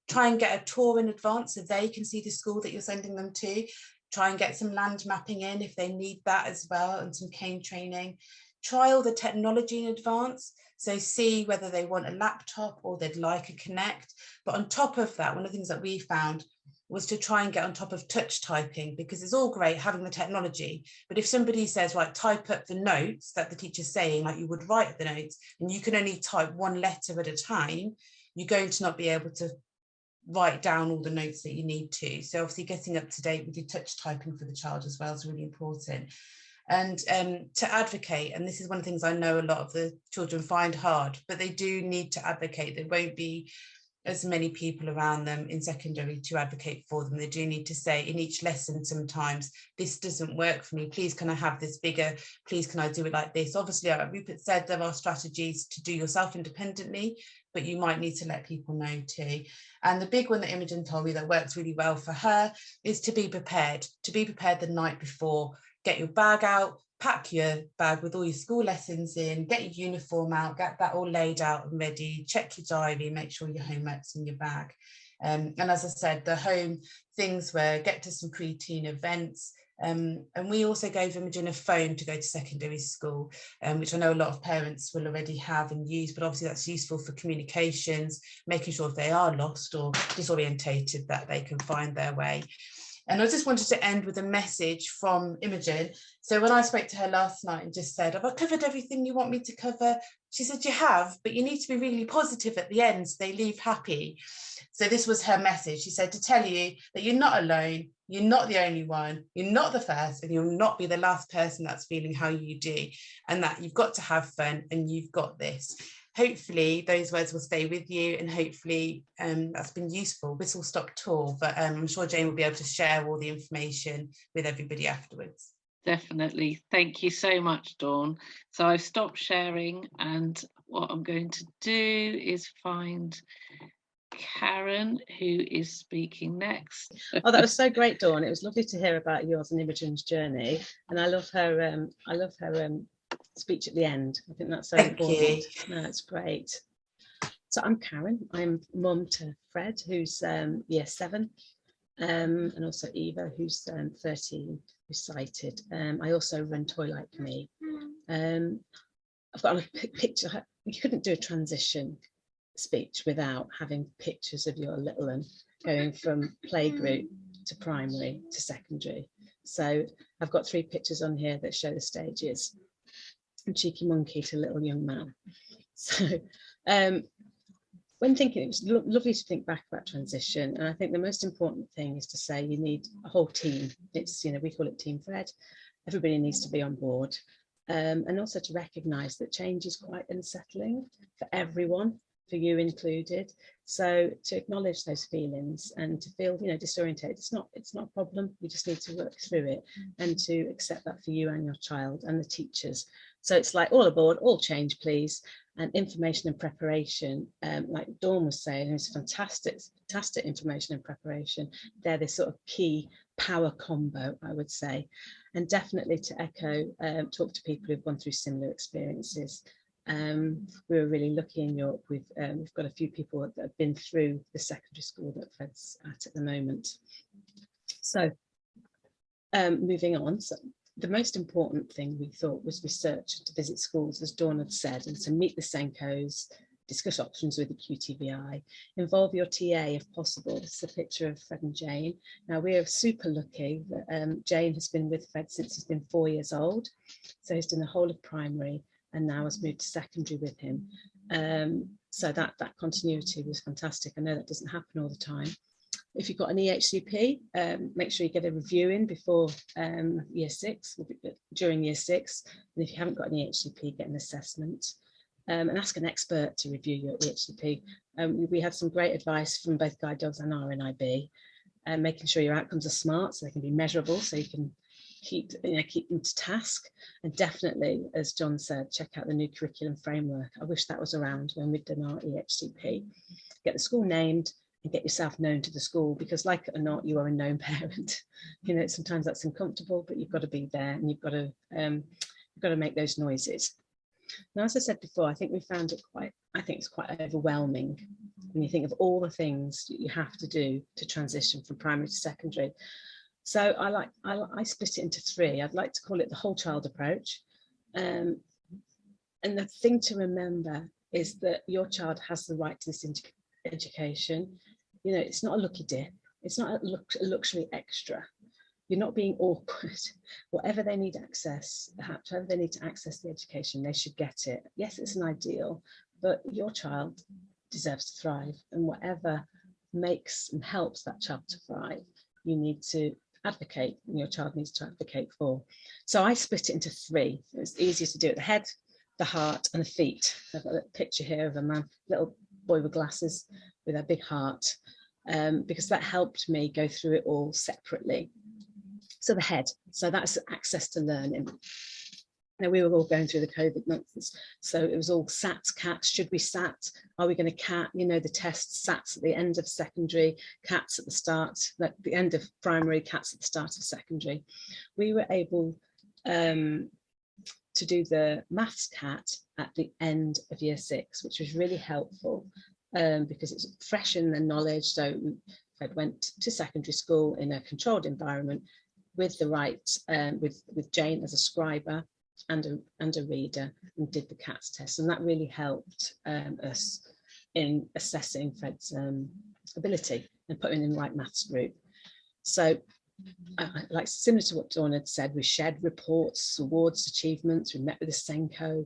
try and get a tour in advance so they can see the school that you're sending them to. Try and get some land mapping in if they need that as well, and some cane training. Trial the technology in advance. So see whether they want a laptop or they'd like a Connect. But on top of that, one of the things that we found was to try and get on top of touch typing, because it's all great having the technology, but if somebody says, right, type up the notes that the teacher's saying, like you would write the notes, and you can only type one letter at a time, you're going to not be able to write down all the notes that you need to. So obviously getting up to date with your touch typing for the child as well is really important. And to advocate, and this is one of the things I know a lot of the children find hard, but they do need to advocate. There won't be as many people around them in secondary to advocate for them. They do need to say in each lesson sometimes, this doesn't work for me, please can I have this bigger, please can I do it like this. Obviously, Rupert said there are strategies to do yourself independently, but you might need to let people know too. And the big one that Imogen told me that works really well for her is to be prepared the night before. Get your bag out, pack your bag with all your school lessons in, get your uniform out, get that all laid out and ready, check your diary, make sure your homework's in your bag. And as I said, the home things were get to some pre-teen events. And we also gave Imogen a phone to go to secondary school, which I know a lot of parents will already have and use, but obviously that's useful for communications, making sure if they are lost or disorientated that they can find their way. And I just wanted to end with a message from Imogen. So when I spoke to her last night and just said, have I covered everything you want me to cover? She said, you have, but you need to be really positive at the end so they leave happy. So this was her message. She said to tell you that you're not alone, you're not the only one, you're not the first, and you'll not be the last person that's feeling how you do, and that you've got to have fun and you've got this. Hopefully those words will stay with you, and hopefully that's been useful. Whistle stop tour, but I'm sure Jane will be able to share all the information with everybody afterwards. Definitely. Thank you so much, Dawn. So I've stopped sharing, and what I'm going to do is find Karen, who is speaking next. Oh, that was so great, Dawn. It was lovely to hear about yours and Imogen's journey, and I love her. Speech at the end. I think that's so important. No, it's great. So I'm Karen. I'm mum to Fred, who's year 7, and also Eva, who's 13, who's sighted. I also run Toy Like Me. I've got a picture. You couldn't do a transition speech without having pictures of your little one going from playgroup to primary to secondary. So I've got 3 pictures on here that show the stages. From cheeky monkey to little young man. So when thinking, it was lovely to think back about transition. And I think the most important thing is to say you need a whole team. It's, you know, we call it Team Fred. Everybody needs to be on board. And also to recognise that change is quite unsettling for everyone, for you included. So to acknowledge those feelings and to feel, you know, disorientated, it's not a problem. We just need to work through it and to accept that for you and your child and the teachers. So it's like all aboard, all change, please. And information and preparation, like Dawn was saying, it's fantastic information and preparation. They're this sort of key power combo, I would say. And definitely to echo, talk to people who've gone through similar experiences. We were really lucky in York. We've got a few people that have been through the secondary school that Fred's at the moment. So moving on. So the most important thing we thought was research, to visit schools, as Dawn had said, and to meet the SENCOs, discuss options with the QTVI, involve your TA if possible. This is a picture of Fred and Jane. Now we are super lucky that Jane has been with Fred since he's been 4 years old. So he's done the whole of primary and now has moved to secondary with him. So that continuity was fantastic. I know that doesn't happen all the time. If you've got an EHCP, make sure you get a review in before year 6, during year 6. And if you haven't got an EHCP, get an assessment. And ask an expert to review your EHCP. We had some great advice from both guide dogs and RNIB, making sure your outcomes are smart so they can be measurable, so you can keep them to task. And definitely, as John said, check out the new curriculum framework. I wish that was around when we'd done our EHCP. Get the school named and get yourself known to the school, because like it or not, you are a known parent. You know, sometimes that's uncomfortable, but you've got to be there and you've got to make those noises. Now, as I said before, I think we found it it's quite overwhelming when you think of all the things that you have to do to transition from primary to secondary. So I split it into 3. I'd like to call it the whole child approach. And the thing to remember is that your child has the right to this education. You know, it's not a lucky dip. It's not a luxury extra. You're not being awkward. Whatever they need access, however they need to access the education, they should get it. Yes, it's an ideal, but your child deserves to thrive, and whatever makes and helps that child to thrive, you need to advocate, and your child needs to advocate for. So I split it into 3. It's easier to do at the head, the heart, and the feet. So I've got a picture here of a man, little boy with glasses with a big heart, because that helped me go through it all separately. So the head, so that's access to learning. Now we were all going through the COVID months, so it was all SATs, CATs. Should we SAT? Are we going to CAT? You know, the tests, SATs at the end of secondary, CATs at the start, at the end of primary, CATs at the start of secondary. We were able to do the maths CAT at the end of year 6, which was really helpful because it's fresh in the knowledge. So Fred went to secondary school in a controlled environment with the right, with Jane as a scriber and a reader, and did the CATS test, and that really helped us in assessing Fred's ability and putting him in the right maths group. So like similar to what Dawn had said, we shared reports, awards, achievements. We met with the SENCO.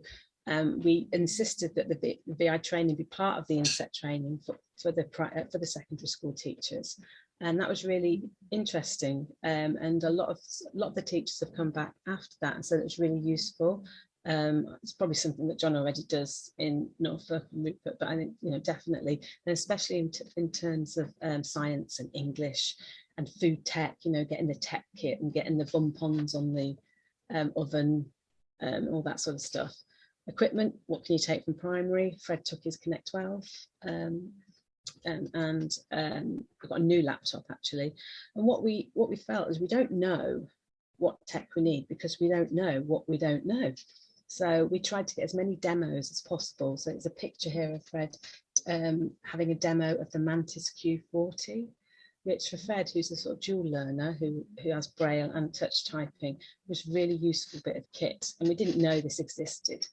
We insisted that the VI training be part of the inset training for the secondary school teachers. And that was really interesting. And a lot of the teachers have come back after that and said it was really useful. It's probably something that John already does in Norfolk and Rupert, but I think, you know, definitely, and especially in terms of science and English and food tech, you know, getting the tech kit and getting the bump-ons on the oven, all that sort of stuff. Equipment, what can you take from primary? Fred took his Connect 12. And we've got a new laptop actually, and what we felt is we don't know what tech we need because we don't know what we don't know. So we tried to get as many demos as possible. So it's a picture here of Fred having a demo of the Mantis Q40, which for Fred, who's a sort of dual learner who has braille and touch typing, was a really useful bit of kit, and we didn't know this existed.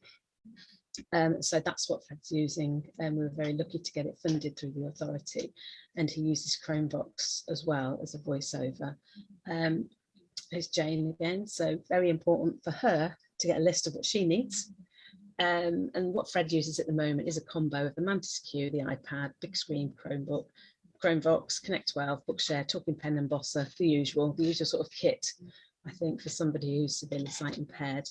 So that's what Fred's using, and we were very lucky to get it funded through the authority, and he uses Chromebox as well as a voiceover. Here's Jane again, so very important for her to get a list of what she needs. And what Fred uses at the moment is a combo of the Mantis Q, the iPad, big screen Chromebook, Chromebox, Connect 12, Bookshare, Talking Pen and Bosser, the usual sort of kit, I think, for somebody who's severely sight impaired.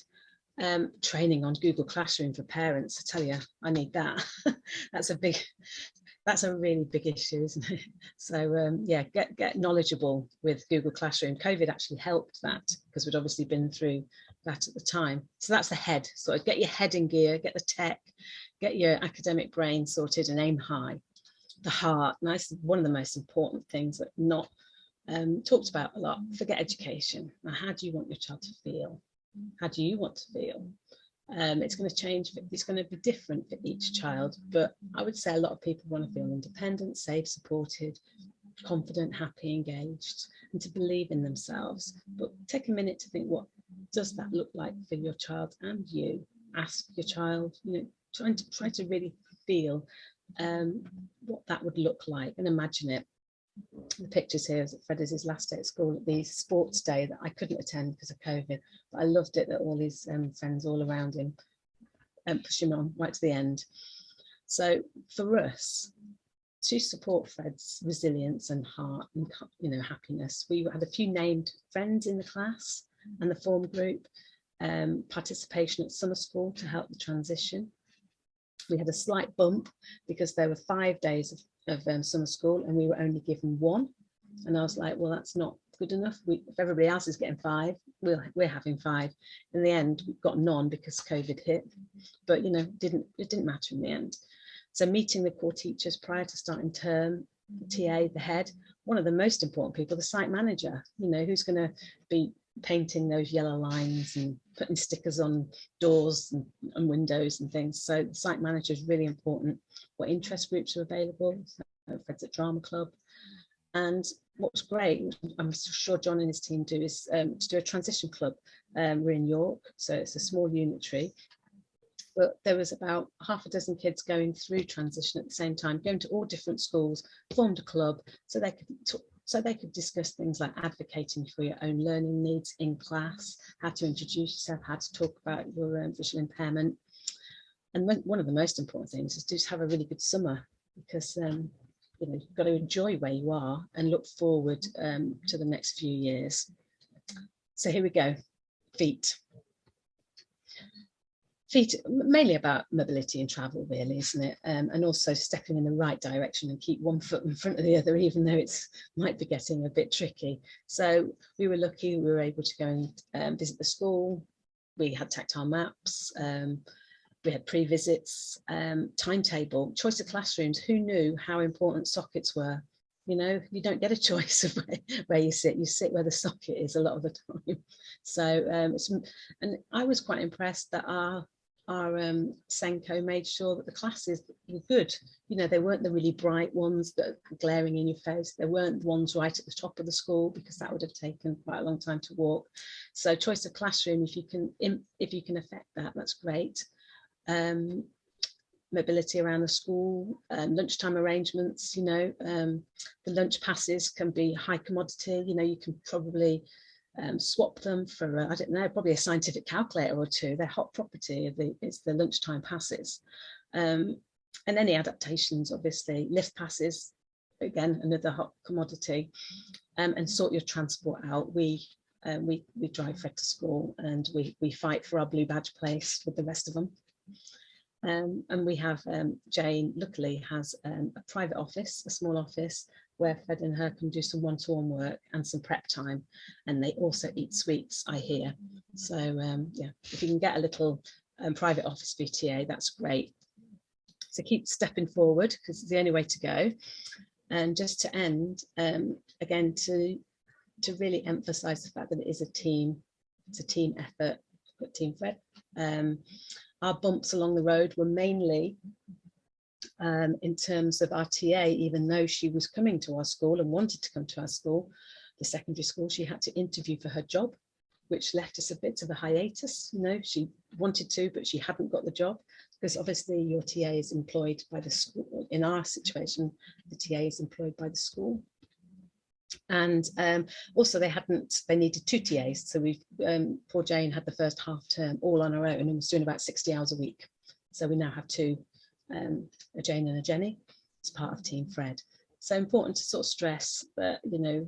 Training on Google Classroom for parents, I tell you, I need that. That's a really big issue, isn't it? So yeah, get knowledgeable with Google Classroom. COVID actually helped that, because we'd obviously been through that at the time. So that's the head. So get your head in gear, get the tech, get your academic brain sorted and aim high. The heart, nice, one of the most important things that not talked about a lot. Forget education. Now, how do you want your child to feel? How do you want to feel? It's going to change, it's going to be different for each child, but I would say a lot of people want to feel independent, safe, supported, confident, happy, engaged, and to believe in themselves. But take a minute to think, what does that look like for your child and you? Ask your child, try to really feel what that would look like and imagine it. The pictures here is Fred is his last day at school at the sports day that I couldn't attend because of COVID, but I loved it that all his friends all around him pushed him on right to the end. So for us to support Fred's resilience and heart and happiness, we had a few named friends in the class and the form group, participation at summer school to help the transition. We had a slight bump because there were 5 days of summer school and we were only given 1, and I was like, well, that's not good enough. If everybody else is getting 5, we're having 5. In the end, we got none because COVID hit, but it didn't matter in the end. So meeting the core teachers prior to starting term, the TA, the head, one of the most important people, the site manager, who's going to be painting those yellow lines and putting stickers on doors and windows and things. So the site manager is really important. What interest groups are available? So Fred's at Drama Club. And what's great, I'm sure John and his team do, is to do a transition club. We're in York, so it's a small unitary. But there was about half a dozen kids going through transition at the same time, going to all different schools, formed a club so they could discuss things like advocating for your own learning needs in class, how to introduce yourself, how to talk about your visual impairment. And one of the most important things is to just have a really good summer, because you've got to enjoy where you are and look forward to the next few years. So here we go, feet. Feet, mainly about mobility and travel, really, isn't it? And also stepping in the right direction and keep one foot in front of the other, even though it might be getting a bit tricky. So we were lucky, we were able to go and visit the school. We had tactile maps, we had pre-visits, timetable, choice of classrooms. Who knew how important sockets were? You don't get a choice of where you sit where the socket is a lot of the time. So and I was quite impressed that our Senko made sure that the classes were good. They weren't the really bright ones that are glaring in your face. There weren't the ones right at the top of the school, because that would have taken quite a long time to walk. So choice of classroom, if you can affect that, that's great. Mobility around the school, lunchtime arrangements, the lunch passes can be high commodity. You can probably swap them for, I don't know, probably a scientific calculator or two. They're hot property, it's the lunchtime passes. And any adaptations, obviously, lift passes, again, another hot commodity. And sort your transport out. We drive Fred to school, and we fight for our blue badge place with the rest of them. And we have, Jane luckily has a private office, a small office, where Fred and her can do some one-to-one work and some prep time. And they also eat sweets, I hear. So yeah, if you can get a little private office VTA, that's great. So keep stepping forward, because it's the only way to go. And just to end, again, to really emphasize the fact that it is a team, it's a team effort, Team Fred. Our bumps along the road were mainly in terms of our TA. Even though she was coming to our school and wanted to come to our school, the secondary school, she had to interview for her job, which left us a bit of a hiatus. She wanted to, but she hadn't got the job. because obviously your TA is employed by the school. In our situation, the TA is employed by the school. And also they needed 2 TAs. So poor Jane had the first half term all on her own and was doing about 60 hours a week. So we now have 2, a Jane and a Jenny, as part of Team Fred. So important to sort of stress that, you know,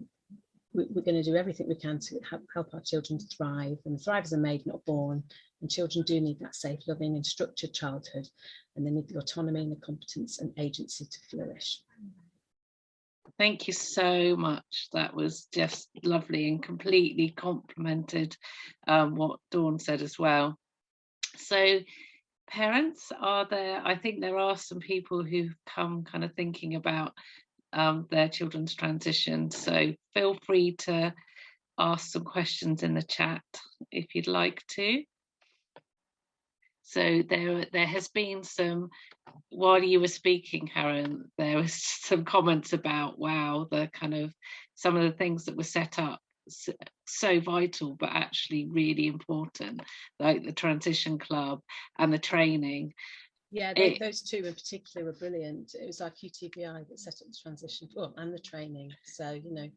we're going to do everything we can to help our children to thrive, and thrivers are made, not born, and children do need that safe, loving and structured childhood, and they need the autonomy and the competence and agency to flourish. Thank you so much. That was just lovely and completely complemented what Dawn said as well. So parents, I think there are some people who've come kind of thinking about their children's transition. So feel free to ask some questions in the chat if you'd like to. So there has been some, while you were speaking, Karen, there was some comments about, wow, the kind of some of the things that were set up, so vital, but actually really important, like the transition club and the training. Yeah, those 2 in particular were brilliant. It was our QTVI that set up the transition, and the training. So, you know,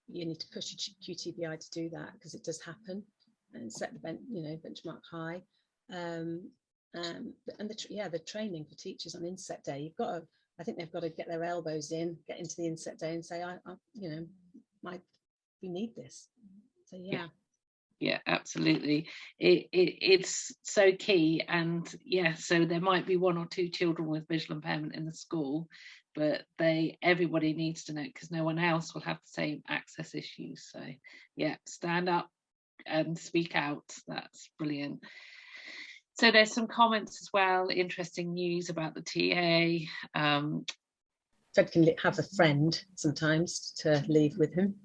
you need to push your QTVI to do that, because it does happen, and set the benchmark high. And the training for teachers on inset day, I think they've got to get their elbows in, get into the inset day and say, we need this. So yeah, absolutely. It's so key. And yeah, so there might be 1 or 2 children with visual impairment in the school, but everybody needs to know, because no one else will have the same access issues. So yeah, stand up and speak out. That's brilliant. So there's some comments as well, interesting news about the TA. Fred can have a friend sometimes to leave with him.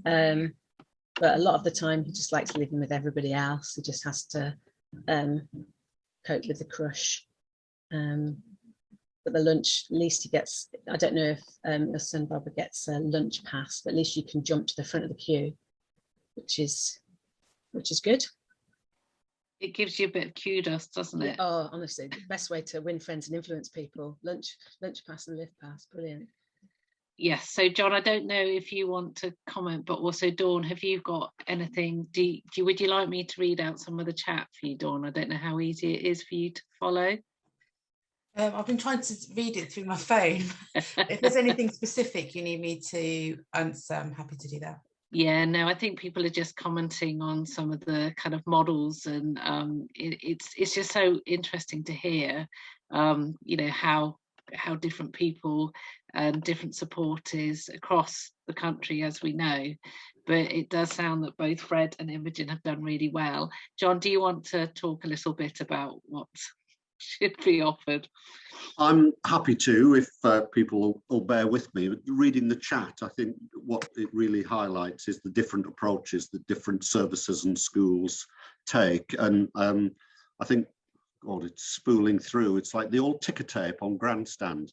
But a lot of the time he just likes living with everybody else. He just has to cope with the crush. But the lunch, at least he gets, I don't know if your son Barbara gets a lunch pass, but at least you can jump to the front of the queue, which is good. It gives you a bit of kudos, doesn't it? Oh, honestly, the best way to win friends and influence people. Lunch pass and lift pass, brilliant. Yes. So John, I don't know if you want to comment, but also Dawn, have you got anything? Would you like me to read out some of the chat for you, Dawn? I don't know how easy it is for you to follow. I've been trying to read it through my phone. If there's anything specific you need me to answer, I'm happy to do that. Yeah, no, I think people are just commenting on some of the kind of models, and it's just so interesting to hear, you know, how different people and different support is across the country, as we know. But it does sound that both Fred and Imogen have done really well. John, do you want to talk a little bit about what should be offered? I'm happy to, if people will bear with me. Reading the chat, I think what it really highlights is the different approaches that different services and schools take. And I think, God, it's spooling through. It's like the old ticker tape on Grandstand.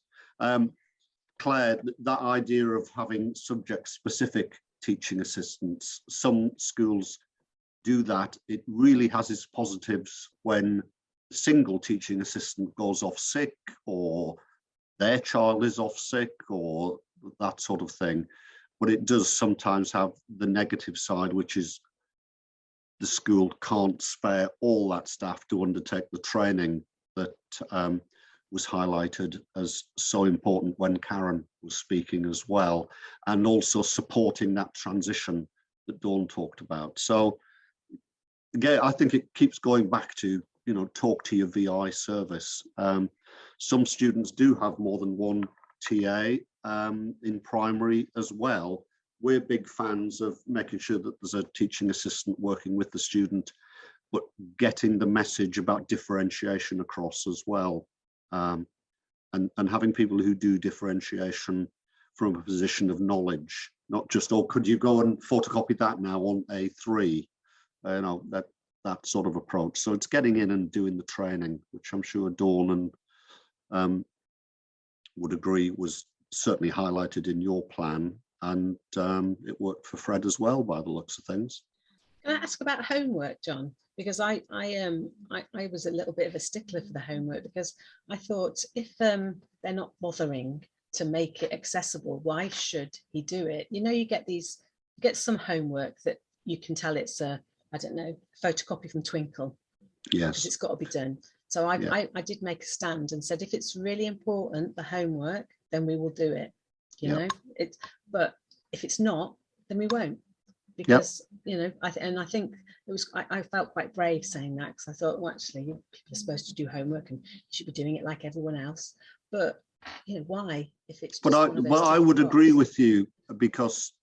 Claire, that idea of having subject-specific teaching assistants, some schools do that. It really has its positives when a single teaching assistant goes off sick, or their child is off sick, or that sort of thing. But it does sometimes have the negative side, which is the school can't spare all that staff to undertake the training that was highlighted as so important when Karen was speaking as well, and also supporting that transition that Dawn talked about. So again, I think it keeps going back to, you know, talk to your VI service. Some students do have more than 1 TA in primary as well. We're big fans of making sure that there's a teaching assistant working with the student, but getting the message about differentiation across as well. And having people who do differentiation from a position of knowledge, not just, oh, could you go and photocopy that now on A3? You know, that sort of approach. So it's getting in and doing the training, which I'm sure Dawn and would agree was certainly highlighted in your plan, and it worked for Fred as well by the looks of things. Can I ask about homework, John? Because I was a little bit of a stickler for the homework, because I thought if they're not bothering to make it accessible, why should he do it? You know, you get some homework that you can tell it's a, I don't know, photocopy from Twinkle. Yes. Because it's got to be done. So I did make a stand and said, if it's really important, the homework, then we will do it. You know, but if it's not, then we won't. Because you know, I think it was, I felt quite brave saying that, because I thought, well, actually, people are supposed to do homework and you should be doing it like everyone else. But you know, why? If it's just I would agree with you, because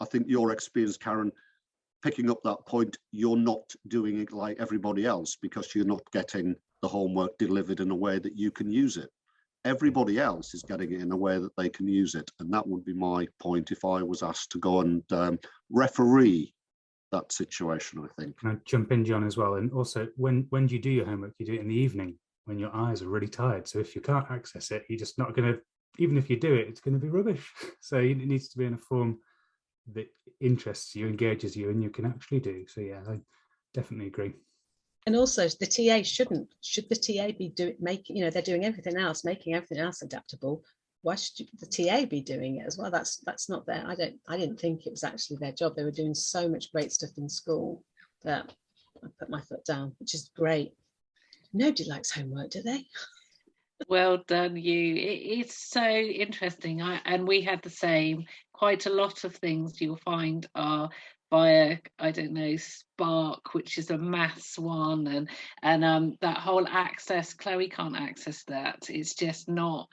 I think your experience, Karen, picking up that point, you're not doing it like everybody else because you're not getting the homework delivered in a way that you can use it. Everybody else is getting it in a way that they can use it. And that would be my point if I was asked to go and referee that situation, I think. Can I jump in, John, as well? And also, when you do your homework, you do it in the evening when your eyes are really tired. So if you can't access it, you're just not going to, even if you do it, it's going to be rubbish. So it needs to be in a form that interests you, engages you, and you can actually do. So yeah, I definitely agree. And also, the TA should the TA be making, you know, they're doing everything else, making everything else adaptable. Why should the TA be doing it as well? That's not their, I didn't think it was actually their job. They were doing so much great stuff in school that I put my foot down, which is great. Nobody likes homework, do they? Well done, you. It's so interesting. And we had the same. Quite a lot of things you'll find are via, I don't know, Spark, which is a maths one, and that whole access. Chloe can't access that. It's just not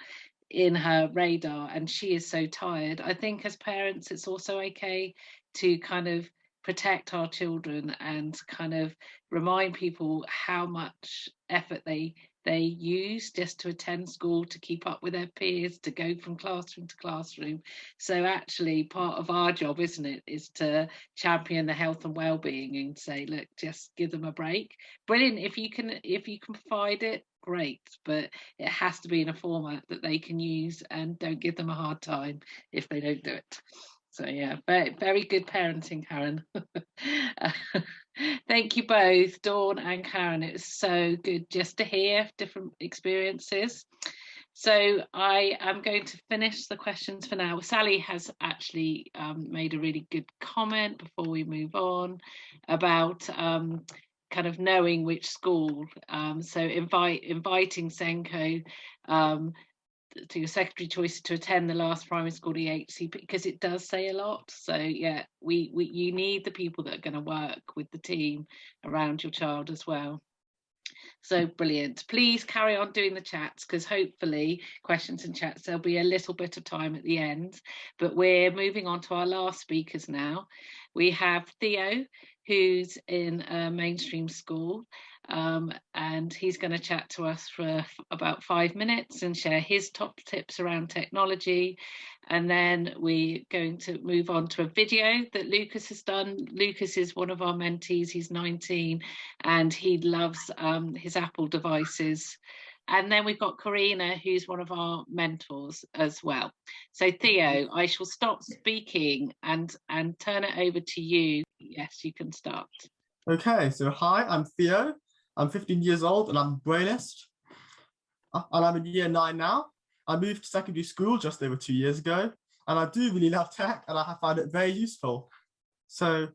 in her radar, and she is so tired. I think as parents, it's also okay to kind of protect our children and kind of remind people how much effort they use just to attend school, to keep up with their peers, to go from classroom to classroom. So actually part of our job, isn't it, is to champion the health and well-being and say, look, just give them a break. Brilliant. If you can provide it, great, but it has to be in a format that they can use, and don't give them a hard time if they don't do it. So yeah, very, very good parenting, Karen. Thank you both, Dawn and Karen. It was so good just to hear different experiences. So I am going to finish the questions for now. Sally has actually made a really good comment before we move on about kind of knowing which school. So inviting Senko to your secondary choice to attend the last primary school EHC, because it does say a lot. So yeah, you need the people that are going to work with the team around your child as well. So brilliant. Please carry on doing the chats, because hopefully questions and chats, there'll be a little bit of time at the end. But we're moving on to our last speakers now. We have Theo, who's in a mainstream school, and he's going to chat to us for about 5 minutes and share his top tips around technology. And then we're going to move on to a video that Lucas has done. Lucas is one of our mentees. He's 19 and he loves his Apple devices. And then we've got Karina, who's one of our mentors as well. So Theo, I shall stop speaking and turn it over to you. Yes, you can start. Okay, so hi, I'm Theo. I'm 15 years old and I'm a braillist. And I'm in year 9 now. I moved to secondary school just over 2 years ago, and I do really love tech and I have found it very useful. So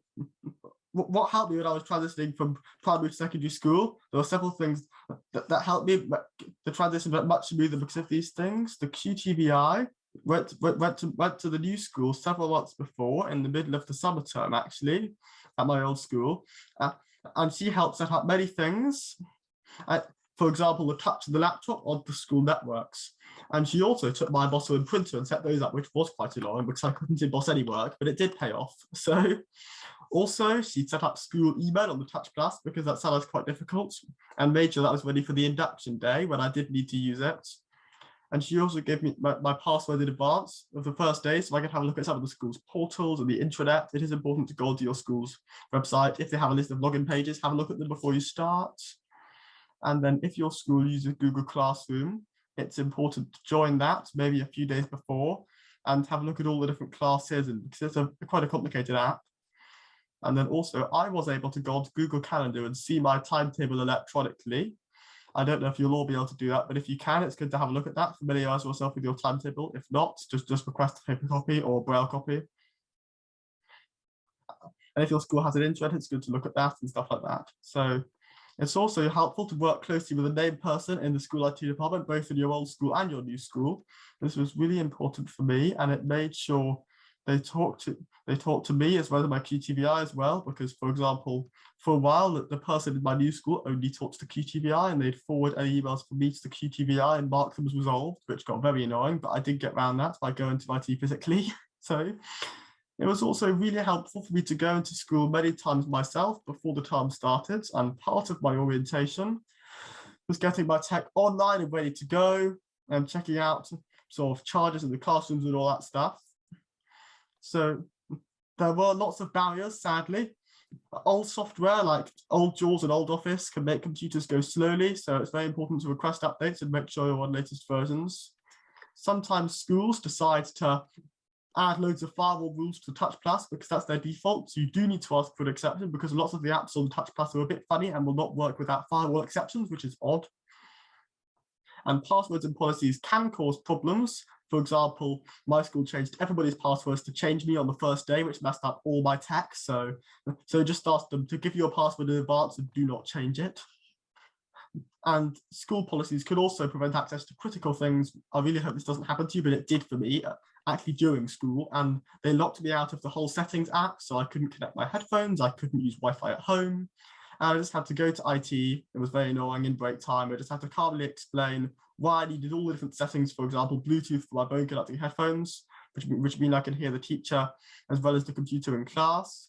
what helped me when I was transitioning from primary to secondary school, there were several things that helped me. The transition went much smoother because of these things. The QTVI went to the new school several months before, in the middle of the summer term actually, at my old school, and she helped set up many things. For example, the touch of the laptop on the school networks. And she also took my bottle and printer and set those up, which was quite annoying because I couldn't emboss any work, but it did pay off. So also she set up school email on the Touch Plus because that sounded quite difficult, and made sure that I was ready for the induction day when I did need to use it. And she also gave me my password in advance of the first day so I could have a look at some of the school's portals and the intranet. It is important to go to your school's website. If they have a list of login pages, have a look at them before you start. And then if your school uses Google Classroom, it's important to join that maybe a few days before and have a look at all the different classes, and because it's quite a complicated app. And then also I was able to go onto Google Calendar and see my timetable electronically. I don't know if you'll all be able to do that, but if you can, it's good to have a look at that, familiarise yourself with your timetable. If not, just request a paper copy or braille copy. And if your school has an intranet, it's good to look at that and stuff like that. So it's also helpful to work closely with a named person in the school IT department, both in your old school and your new school. This was really important for me, and it made sure they talked to me as well as my QTVI as well, because, for example, for a while, the person in my new school only talked to the QTVI, and they'd forward any emails from me to the QTVI and mark them as resolved, which got very annoying, but I did get around that by going to IT physically. So it was also really helpful for me to go into school many times myself before the term started, and part of my orientation was getting my tech online and ready to go and checking out sort of charges in the classrooms and all that stuff. So there were lots of barriers, sadly. Old software like old JAWS and old Office can make computers go slowly, so it's very important to request updates and make sure you're on latest versions. Sometimes schools decide to add loads of firewall rules to Touch Plus because that's their default, so you do need to ask for an exception because lots of the apps on Touch Plus are a bit funny and will not work without firewall exceptions, which is odd. And passwords and policies can cause problems. For example, my school changed everybody's passwords to change me on the first day, which messed up all my tech. So just ask them to give you a password in advance and do not change it. And school policies could also prevent access to critical things. I really hope this doesn't happen to you, but it did for me actually during school. And they locked me out of the whole settings app, so I couldn't connect my headphones. I couldn't use Wi-Fi at home. And I just had to go to IT. It was very annoying in break time. I just had to calmly explain why I needed all the different settings, for example, Bluetooth for my bone conducting headphones, which mean I can hear the teacher as well as the computer in class.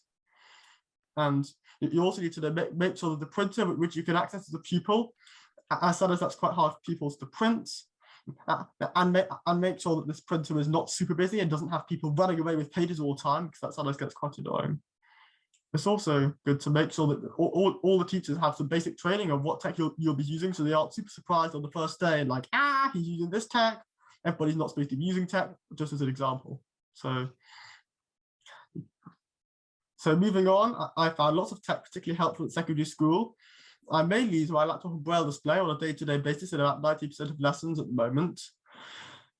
And you also need to make sure that the printer which you can access as a pupil, as sometimes that's quite hard for pupils to print, and make sure that this printer is not super busy and doesn't have people running away with pages all the time, because that sometimes gets quite annoying. It's also good to make sure that all the teachers have some basic training of what tech you'll be using, so they aren't super surprised on the first day and like, he's using this tech. Everybody's not supposed to be using tech, just as an example. So moving on, I found lots of tech particularly helpful at secondary school. I mainly use my laptop and braille display on a day-to-day basis in about 90% of lessons at the moment.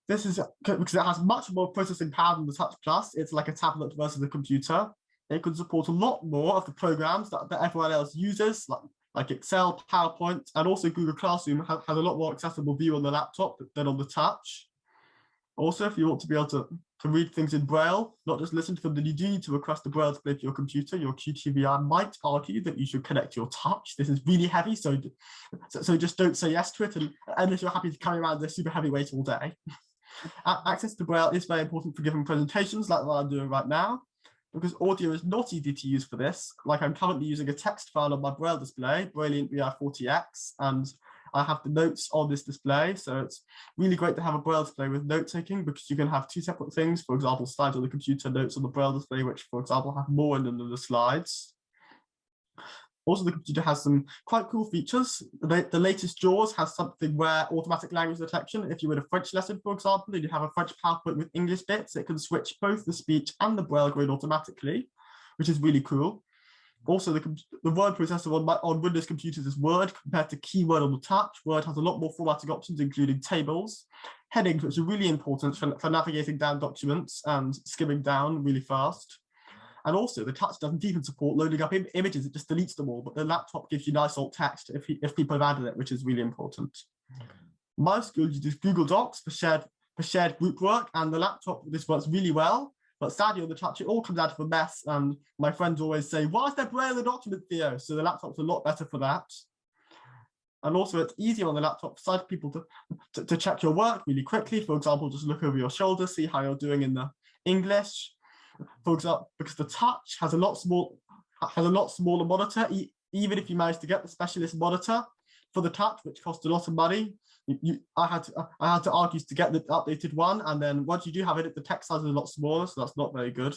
This is because it has much more processing power than the Touch Plus. It's like a tablet versus a computer. It can support a lot more of the programs that everyone else uses, like Excel, PowerPoint, and also Google Classroom has a lot more accessible view on the laptop than on the Touch. Also, if you want to be able to read things in Braille, not just listen to them, then you do need to request the Braille display for your computer. Your QTVI might argue that you should connect your Touch. This is really heavy, so just don't say yes to it unless you're happy to carry around this super heavy weight all day. Access to Braille is very important for giving presentations like what I'm doing right now, because audio is not easy to use for this. Like I'm currently using a text file on my Braille display, Brilliant VR40X, and I have the notes on this display. So it's really great to have a Braille display with note taking, because you can have two separate things. For example, slides on the computer, notes on the Braille display, which for example have more in them than the slides. Also, the computer has some quite cool features. The latest JAWS has something where automatic language detection, if you're in a French lesson, for example, and you have a French PowerPoint with English bits, it can switch both the speech and the Braille grid automatically, which is really cool. Also, the word processor on Windows computers is Word compared to Keyword on the Touch. Word has a lot more formatting options, including tables, headings, which are really important for navigating down documents and skimming down really fast. And also, the Touch doesn't even support loading up images, it just deletes them all, but the laptop gives you nice alt text if people have added it, which is really important. My school uses Google Docs for shared group work, and the laptop, this works really well, but sadly on the Touch, it all comes out of a mess, and my friends always say, why is there Braille in the document, Theo? So the laptop's a lot better for that. And also, it's easier on the laptop for sighted people to check your work really quickly. For example, just look over your shoulder, see how you're doing in the English. For example, because the Touch has a lot smaller monitor, even if you manage to get the specialist monitor for the Touch, which costs a lot of money. I had to argue to get the updated one, and then once you do have it, the text size is a lot smaller, so that's not very good.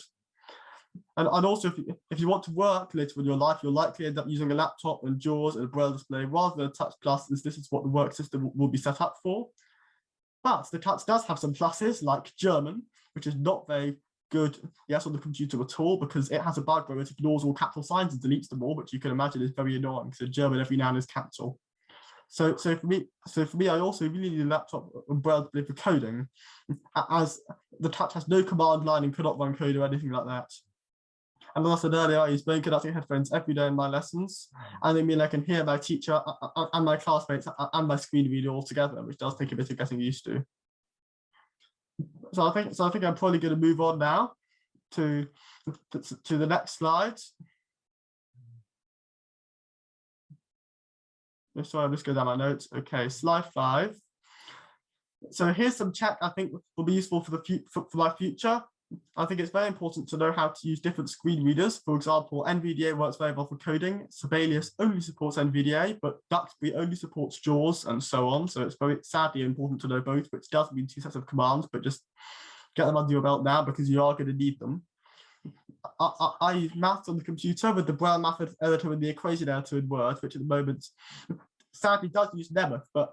And also, if you want to work later in your life, you'll likely end up using a laptop and JAWS and a Braille display rather than a Touch Plus, as this is what the work system will be set up for. But the Touch does have some pluses, like German, which is not very good yes on the computer at all, because it has a bug where it ignores all capital signs and deletes them all, which you can imagine is very annoying. So German every noun is capital. So for me, I also really need a laptop well for coding, as the touch has no command line and cannot run code or anything like that. And as I said earlier, I use bone conducting headphones every day in my lessons, and they mean I can hear my teacher and my classmates and my screen reader all together, which does take a bit of getting used to. So I think I'm probably going to move on now to the next slide. Sorry, I'm just going down my notes. Okay, slide 5. So here's some tech I think will be useful for my future. I think it's very important to know how to use different screen readers. For example, NVDA works very well for coding. Sibelius only supports NVDA, but Duxbury only supports JAWS and so on. So it's very sadly important to know both, which does mean 2 sets of commands, but just get them under your belt now because you are going to need them. I use maths on the computer with the Braille math editor and the equation editor in Word, which at the moment sadly does use Nemeth, but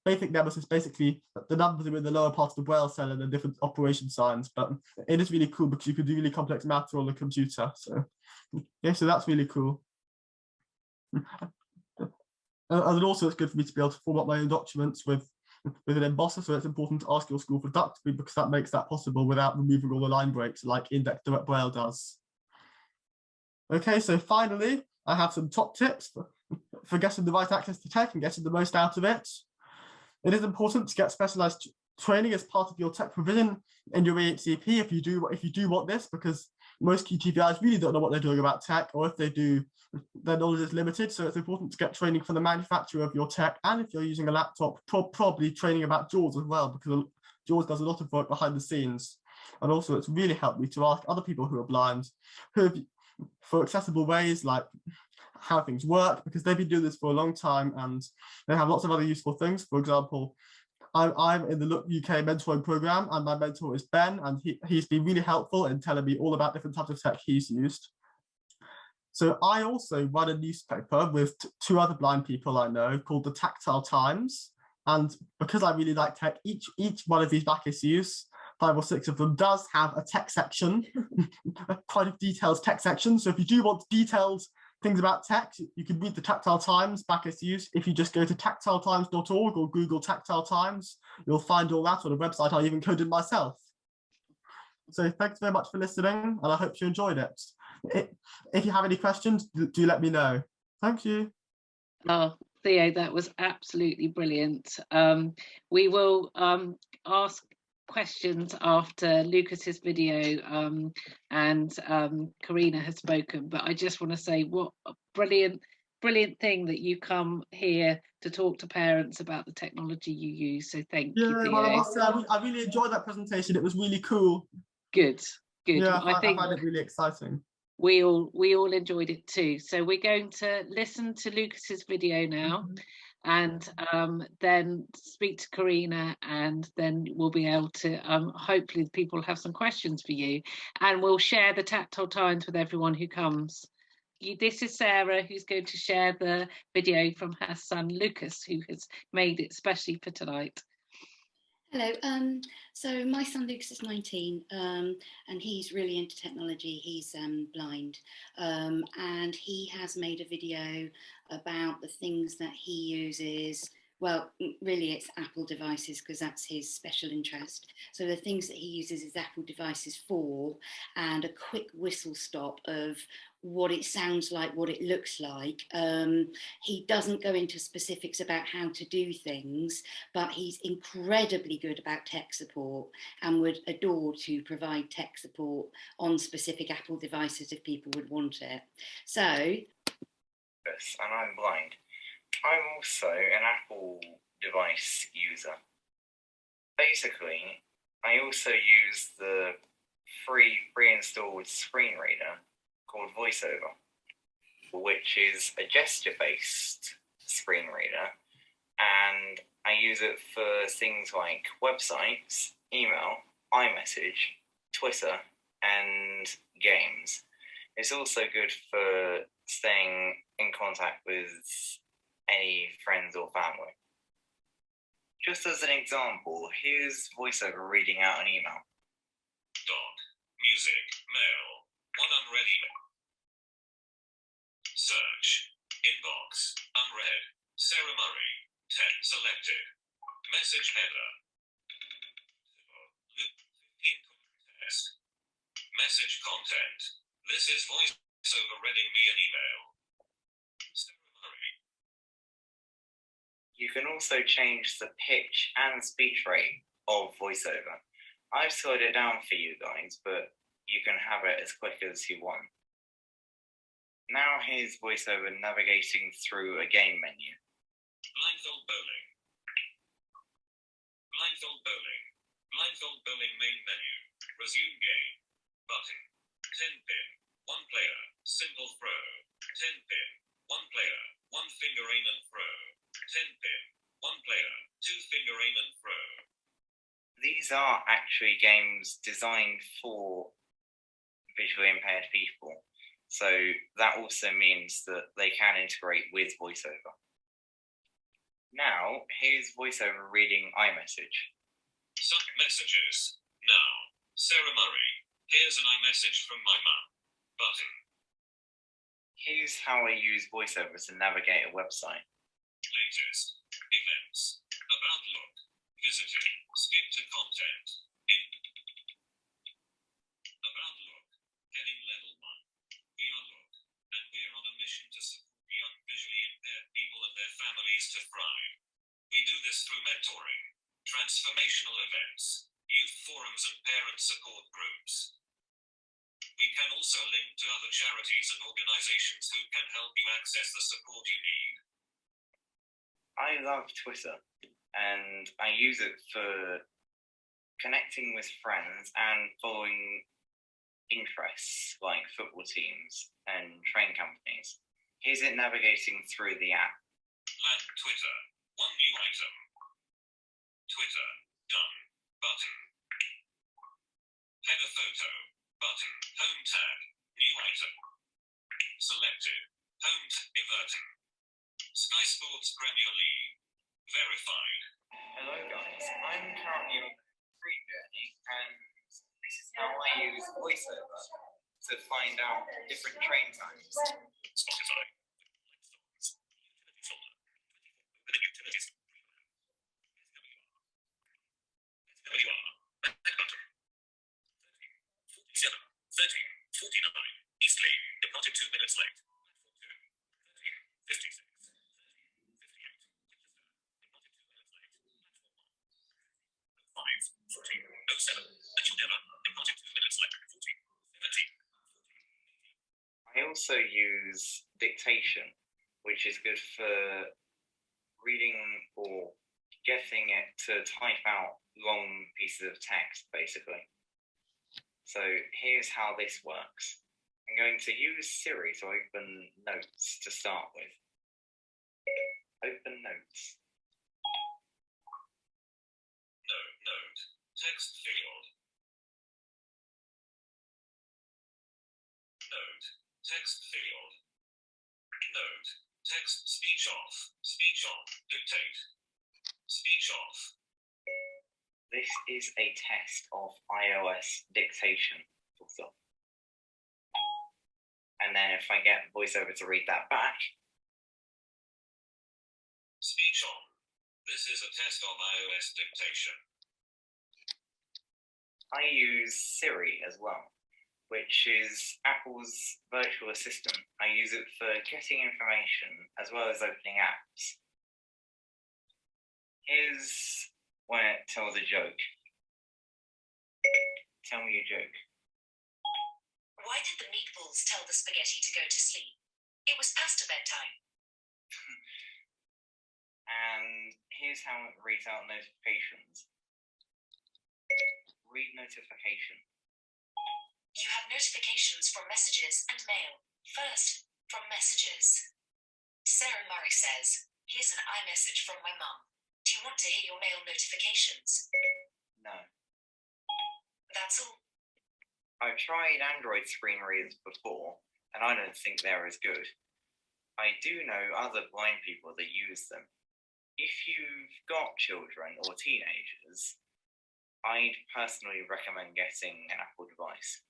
basic Nemeth is basically the numbers are in the lower part of the Braille cell and the different operation signs, but it is really cool because you can do really complex maths on the computer. So yeah, so that's really cool. And also it's good for me to be able to format my own documents with an embosser, so it's important to ask your school for Duxbury because that makes that possible without removing all the line breaks like Index Direct Braille does. Okay, so finally, I have some top tips for getting the right access to tech and getting the most out of it. It is important to get specialized training as part of your tech provision in your EHCP if you do want this, because most QTVIs really don't know what they're doing about tech, or if they do, their knowledge is limited. So it's important to get training from the manufacturer of your tech, and if you're using a laptop, probably training about JAWS as well, because JAWS does a lot of work behind the scenes. And also it's really helped me to ask other people who are blind for accessible ways like how things work, because they've been doing this for a long time and they have lots of other useful things. For example, I'm in the Look UK mentoring program, and my mentor is Ben, and he's been really helpful in telling me all about different types of tech he's used. So I also run a newspaper with 2 other blind people I know called the Tactile Times, and because I really like tech, each one of these back issues, 5 or 6 of them, does have a tech section, quite a detailed tech section. So if you do want detailed things about tech, you can read the Tactile Times back issues. If you just go to tactiletimes.org or Google Tactile Times, you'll find all that on a website I even coded myself. So thanks very much for listening, and I hope you enjoyed it. If you have any questions, do let me know. Thank you. Oh, Theo, that was absolutely brilliant. We will ask questions after Lucas's video and Karina has spoken, but I just want to say what a brilliant thing that you come here to talk to parents about the technology you use. So thank you, Theo. Well, I must say, I really enjoyed that presentation. It was really cool. Good. Yeah, I think find it really exciting. We all enjoyed it too. So we're going to listen to Lucas's video now, and then speak to Karina, and then we'll be able to hopefully people have some questions for you, and we'll share the Tactile Times with everyone who comes. This is Sarah, who's going to share the video from her son Lucas, who has made it specially for tonight. Hello, so my son Lucas is 19 and he's really into technology. He's blind and he has made a video about the things that he uses. Well, really it's Apple devices because that's his special interest. So the things that he uses his Apple devices for, and a quick whistle stop of what it sounds like, what it looks like. He doesn't go into specifics about how to do things, but he's incredibly good about tech support and would adore to provide tech support on specific Apple devices if people would want it. So, yes, and I'm blind. I'm also an Apple device user. Basically, I also use the free pre-installed screen reader called VoiceOver, which is a gesture-based screen reader, and I use it for things like websites, email, iMessage, Twitter, and games. It's also good for staying in contact with any friends or family. Just as an example, here's VoiceOver reading out an email. Dog. Music. Mail. 1 unread email. Search. Inbox. Unread. Sarah Murray. Text selected. Message header. 15 test. Message content. This is voiceover reading me an email. Sarah Murray. You can also change the pitch and speech rate of voiceover. I've slowed it down for you guys, but you can have it as quick as you want. Now here's voiceover navigating through a game menu. Blindfold bowling. Blindfold bowling. Blindfold bowling main menu. Resume game. Button. 10 pin. 1 player. Simple throw. 10 pin. 1 player. 1 finger aim and throw. 10 pin. 1 player. 2 finger aim and throw. These are actually games designed for visually impaired people. So that also means that they can integrate with voiceover. Now, here's voiceover reading iMessage. Some messages. Now, Sarah Murray. Here's an iMessage from my mum. Button. Here's how I use voiceover to navigate a website. Latest. Events. About look. Visited. Skip to content. About look. Heading level 1. We are look. And we're on a mission to support young visually impaired people and their families to thrive. We do this through mentoring, transformational events, youth forums and parent support groups. We can also link to other charities and organizations who can help you access the support you need. I love Twitter, and I use it for connecting with friends and following interests like football teams and train companies. Here's it navigating through the app. Land Twitter. 1 new item. Twitter. Done. Button. Header photo. Button. Home tab. New item. Selected. Home everton. Sky Sports Premier League. Verified. Hello guys, I'm currently on a free journey and this is how I use voiceover to find out different train times. Spotify. The utilities. Back button. 47, 13, 49. Eastleigh. Departed 2 minutes late. 56. 14, 07, Achudera, departed 2 minutes late, 14, 17. I also use dictation, which is good for reading or getting it to type out long pieces of text, basically. So here's how this works. I'm going to use Siri to open Notes to start with. Open Notes. Note. Text field. Note. Text field. Note. Text speech off. Speech on. Dictate. Speech off. This is a test of iOS dictation. And then if I get voiceover to read that back. Speech on. This is a test of iOS dictation. I use Siri as well, which is Apple's virtual assistant. I use it for getting information as well as opening apps. Here's when it tells a joke. Tell me a joke. Why did the meatballs tell the spaghetti to go to sleep? It was past bedtime. And here's how it reads out notifications. Read notification. You have notifications from messages and mail. First, from messages. Sarah Murray says, here's an iMessage from my mum. Do you want to hear your mail notifications? No. That's all. I've tried Android screen readers before, and I don't think they're as good. I do know other blind people that use them. If you've got children or teenagers, I'd personally recommend getting an Apple device.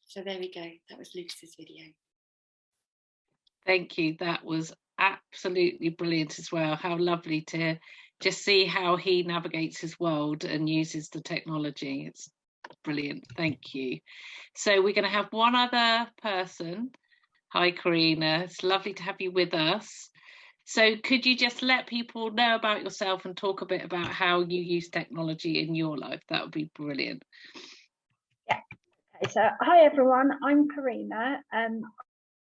So there we go. That was Lucas's video. Thank you. That was absolutely brilliant as well. How lovely to just see how he navigates his world and uses the technology. It's brilliant. Thank you. So we're going to have one other person. Hi, Karina. It's lovely to have you with us. So could you just let people know about yourself and talk a bit about how you use technology in your life? That would be brilliant. Yeah. Okay, so hi everyone, I'm Karina.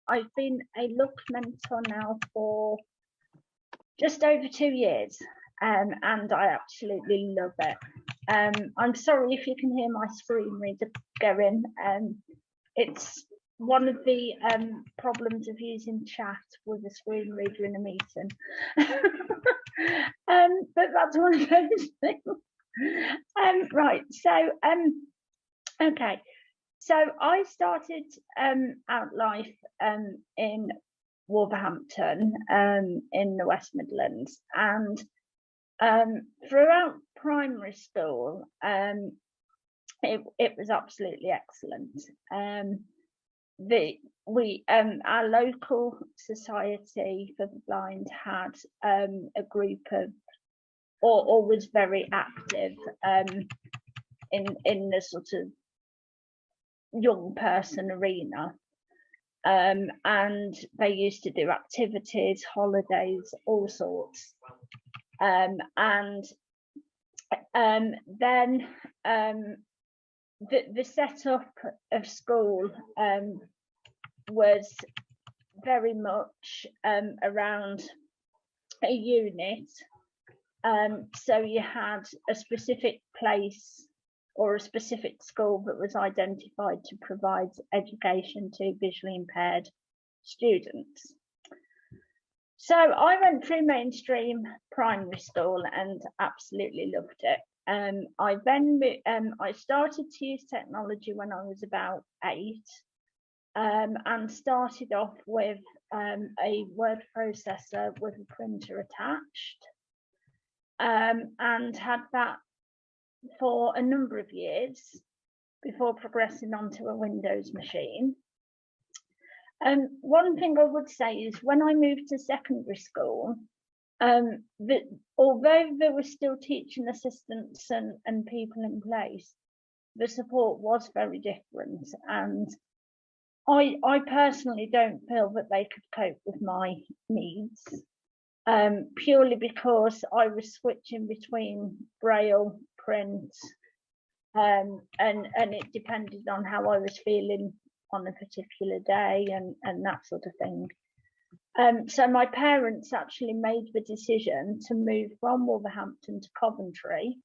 I've been a look mentor now for just over 2 years, and I absolutely love it. I'm sorry if you can hear my screen reader going. It's one of the problems of using chat with a screen reader in a meeting. But that's one of those things. Right, so okay. So I started out life in Wolverhampton in the West Midlands, and throughout primary school it was absolutely excellent. Our local society for the blind had a group of, or was very active in the sort of young person arena, and they used to do activities, holidays, all sorts, and then the setup of school was very much around a unit, so you had a specific place or a specific school that was identified to provide education to visually impaired students. So I went through mainstream primary school and absolutely loved it. I started to use technology when I was about 8, and started off with a word processor with a printer attached, and had that for a number of years before progressing onto a Windows machine. One thing I would say is when I moved to secondary school, although there were still teaching assistants and people in place, the support was very different, and I personally don't feel that they could cope with my needs, purely because I was switching between Braille, print, and it depended on how I was feeling on a particular day and that sort of thing. So my parents actually made the decision to move from Wolverhampton to Coventry,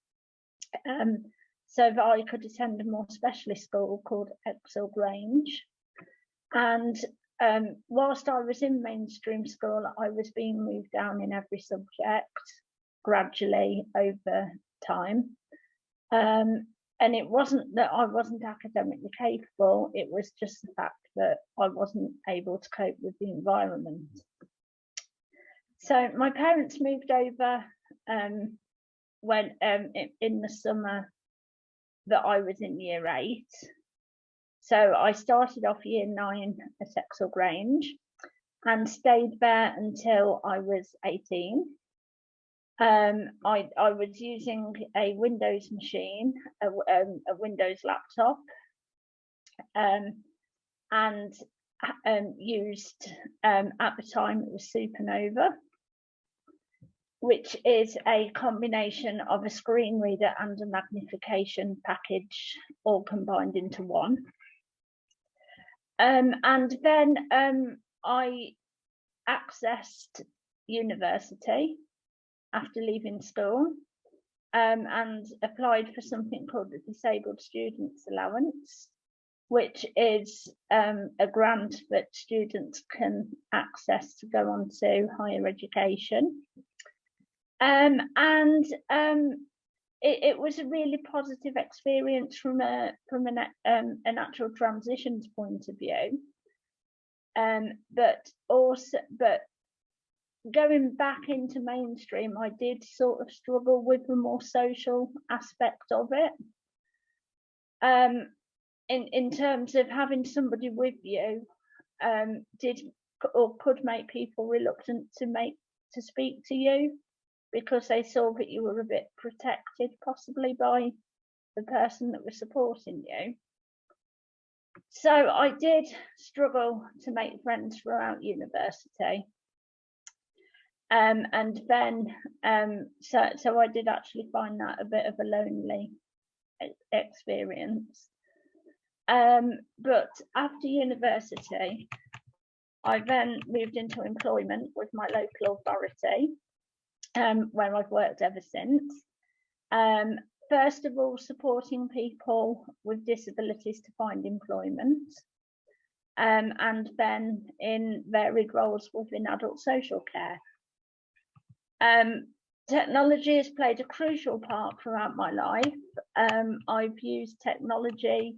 so that I could attend a more specialist school called Exeter Grange. And whilst I was in mainstream school, I was being moved down in every subject gradually over time. And it wasn't that I wasn't academically capable, it was just the fact that I wasn't able to cope with the environment. So my parents moved over when in the summer that I was in year 8. So I started off year 9 at Exeter Grange and stayed there until I was 18. I was using a Windows machine, a Windows laptop, and used, at the time it was Supernova, which is a combination of a screen reader and a magnification package all combined into one. And then I accessed university after leaving school, and applied for something called the Disabled Students Allowance, which is a grant that students can access to go on to higher education. It was a really positive experience from an actual transitions point of view. But going back into mainstream, I did sort of struggle with the more social aspect of it. In terms of having somebody with you, did or could make people reluctant to speak to you because they saw that you were a bit protected, possibly by the person that was supporting you. So I did struggle to make friends throughout university. And then, so I did actually find that a bit of a lonely experience. But after university, I then moved into employment with my local authority, where I've worked ever since. First of all, supporting people with disabilities to find employment, and then in varied roles within adult social care. Technology has played a crucial part throughout my life. I've used technology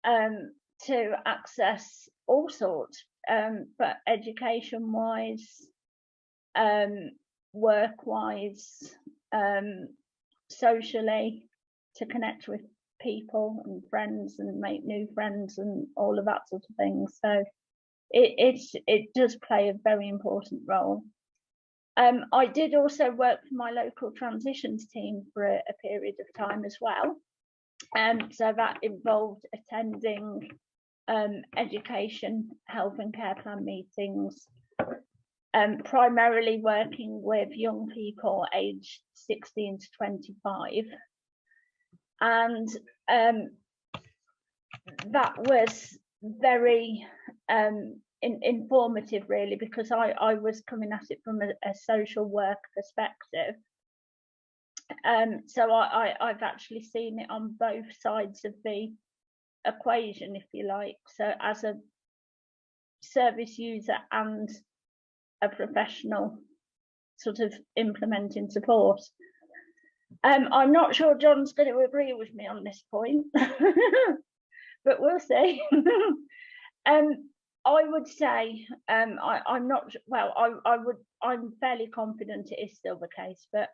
to access all sorts, but education-wise, work-wise, socially, to connect with people and friends and make new friends and all of that sort of thing. So it does play a very important role. I did also work for my local transitions team for a period of time as well. So that involved attending education, health and care plan meetings, primarily working with young people aged 16 to 25. And that was very informative, really, because I was coming at it from a social work perspective. So I've actually seen it on both sides of the equation, if you like. So as a service user and a professional sort of implementing support. I'm not sure John's going to agree with me on this point, but we'll see. I would say I'm not, well, I'm fairly confident it is still the case, but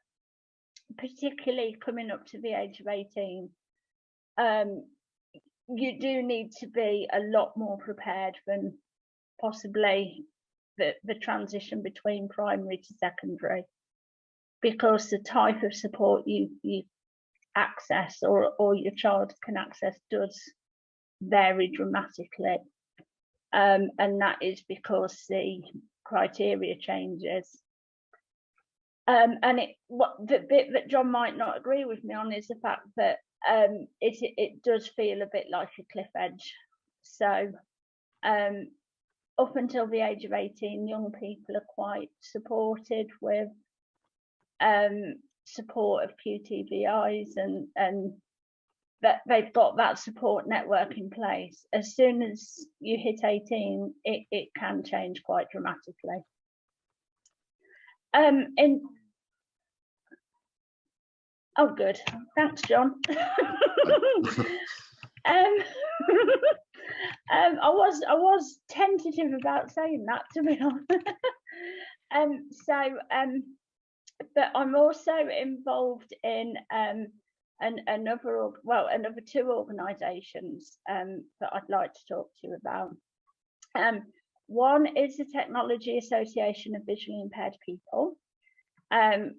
particularly coming up to the age of 18, you do need to be a lot more prepared than possibly the transition between primary to secondary, because the type of support you access or your child can access does vary dramatically. And that is because the criteria changes. And the bit that John might not agree with me on is the fact that it does feel a bit like a cliff edge. So up until the age of 18, young people are quite supported with support of QTVIs and that they've got that support network in place. As soon as you hit 18, it can change quite dramatically. Oh, good. Thanks, John. I was tentative about saying that, to be honest. But I'm also involved in another two organisations that I'd like to talk to you about. One is the Technology Association of Visually Impaired People,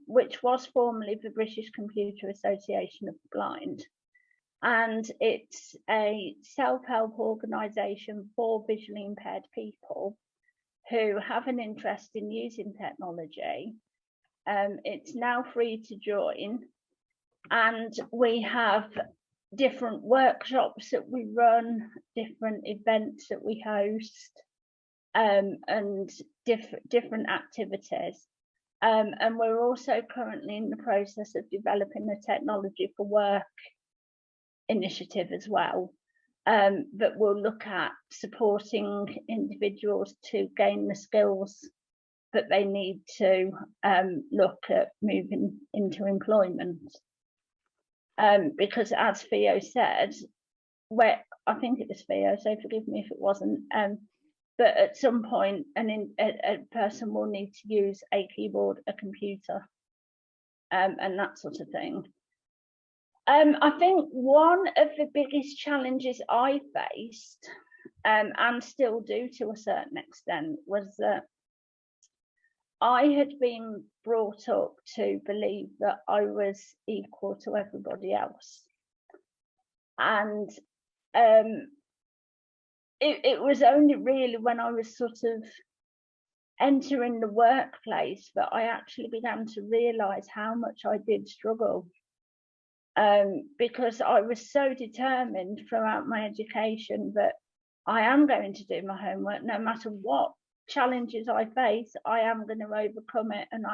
which was formerly the British Computer Association of the Blind. And it's a self-help organisation for visually impaired people who have an interest in using technology. It's now free to join, and we have different workshops that we run, different events that we host, and different activities. And we're also currently in the process of developing a technology for work initiative as well, that will look at supporting individuals to gain the skills that they need to look at moving into employment. Because as Theo said, I think it was Theo, so forgive me if it wasn't, but at some point a person will need to use a keyboard, a computer, and that sort of thing. I think one of the biggest challenges I faced, and still do to a certain extent, was that I had been brought up to believe that I was equal to everybody else. And it was only really when I was sort of entering the workplace that I actually began to realise how much I did struggle. Because I was so determined throughout my education that I am going to do my homework no matter what challenges I face. I am going to overcome it, and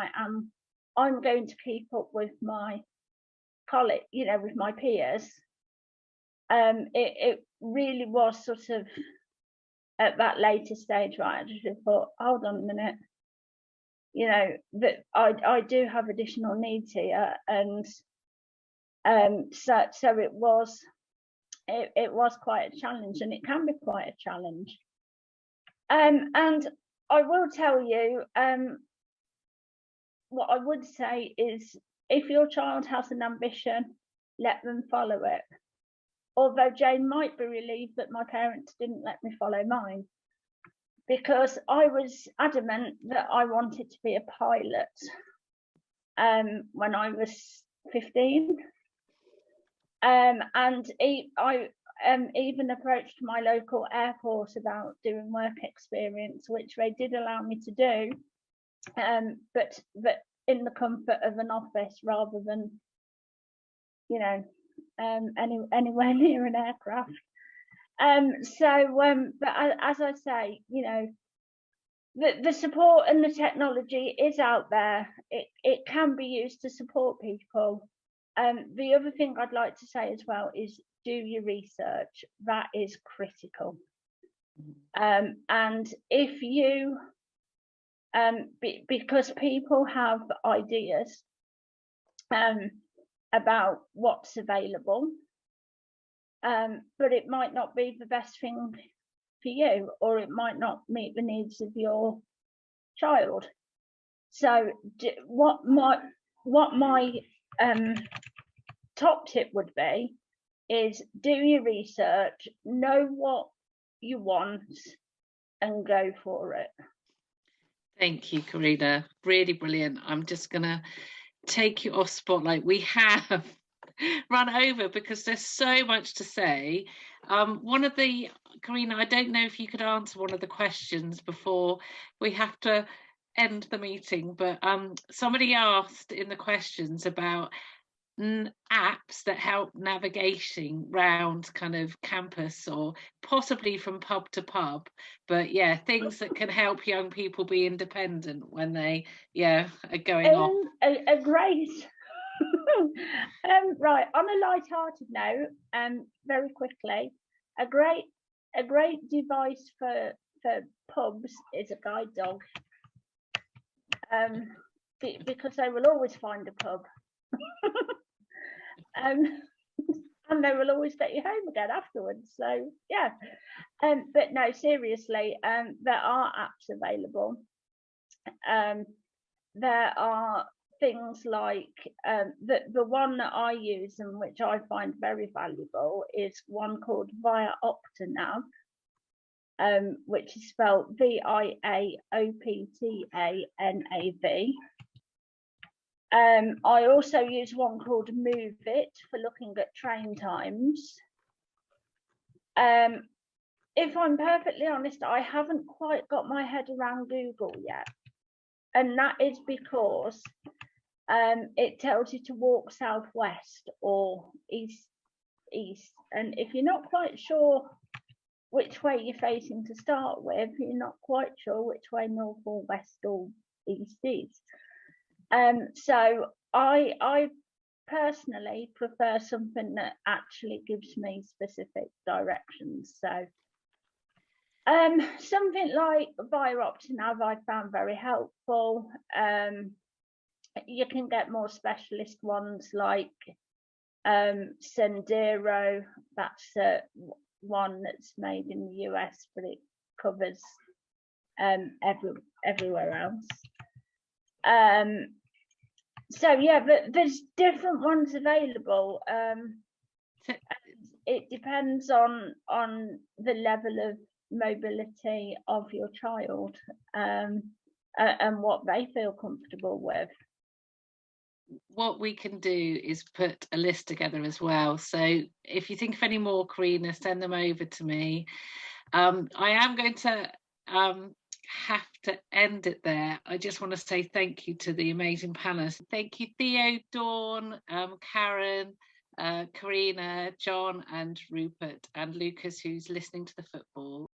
I'm going to keep up with my colleague, with my peers. It really was sort of at that later stage, right? I just thought, hold on a minute, that I do have additional needs here, and so it was quite a challenge, and it can be quite a challenge. And I will tell you, what I would say is, if your child has an ambition, let them follow it. Although Jane might be relieved that my parents didn't let me follow mine, because I was adamant that I wanted to be a pilot when I was 15. And I even approached my local airport about doing work experience, which they did allow me to do, but in the comfort of an office rather than, anywhere near an aircraft. But as I say, the support and the technology is out there. It can be used to support people. The other thing I'd like to say as well is, do your research. That is critical. And if you, because people have ideas about what's available, but it might not be the best thing for you, or it might not meet the needs of your child. So what my top tip would be is, do your research, know what you want, and go for it. Thank you, Karina. Really brilliant. I'm just gonna take you off spotlight. We have run over because there's so much to say. Karina, I don't know if you could answer one of the questions before we have to end the meeting, but somebody asked in the questions about apps that help navigating round kind of campus, or possibly from pub to pub, but yeah, things that can help young people be independent when they are going off. A great right, on a light-hearted note, very quickly, a great device for pubs is a guide dog, because they will always find a pub. And they will always get you home again afterwards. So yeah, but no, seriously, there are apps available. There are things like the one that I use and which I find very valuable is one called Via Optanav, which is spelled VIAOPTANAV. I also use one called Move It for looking at train times. If I'm perfectly honest, I haven't quite got my head around Google yet. And that is because it tells you to walk southwest or east. And if you're not quite sure which way you're facing to start with, you're not quite sure which way north or west or east is. So I personally prefer something that actually gives me specific directions. So something like Via Optanav I found very helpful. You can get more specialist ones like Sendero. That's one that's made in the US, but it covers everywhere else. So yeah, but there's different ones available. It depends on the level of mobility of your child, and what they feel comfortable with. What we can do is put a list together as well. So if you think of any more, Karina, send them over to me. I am going to have to end it there. I just want to say thank you to the amazing panelists. Thank you, Theo, Dawn, Karen, Karina, John and Rupert and Lucas, who's listening to the football.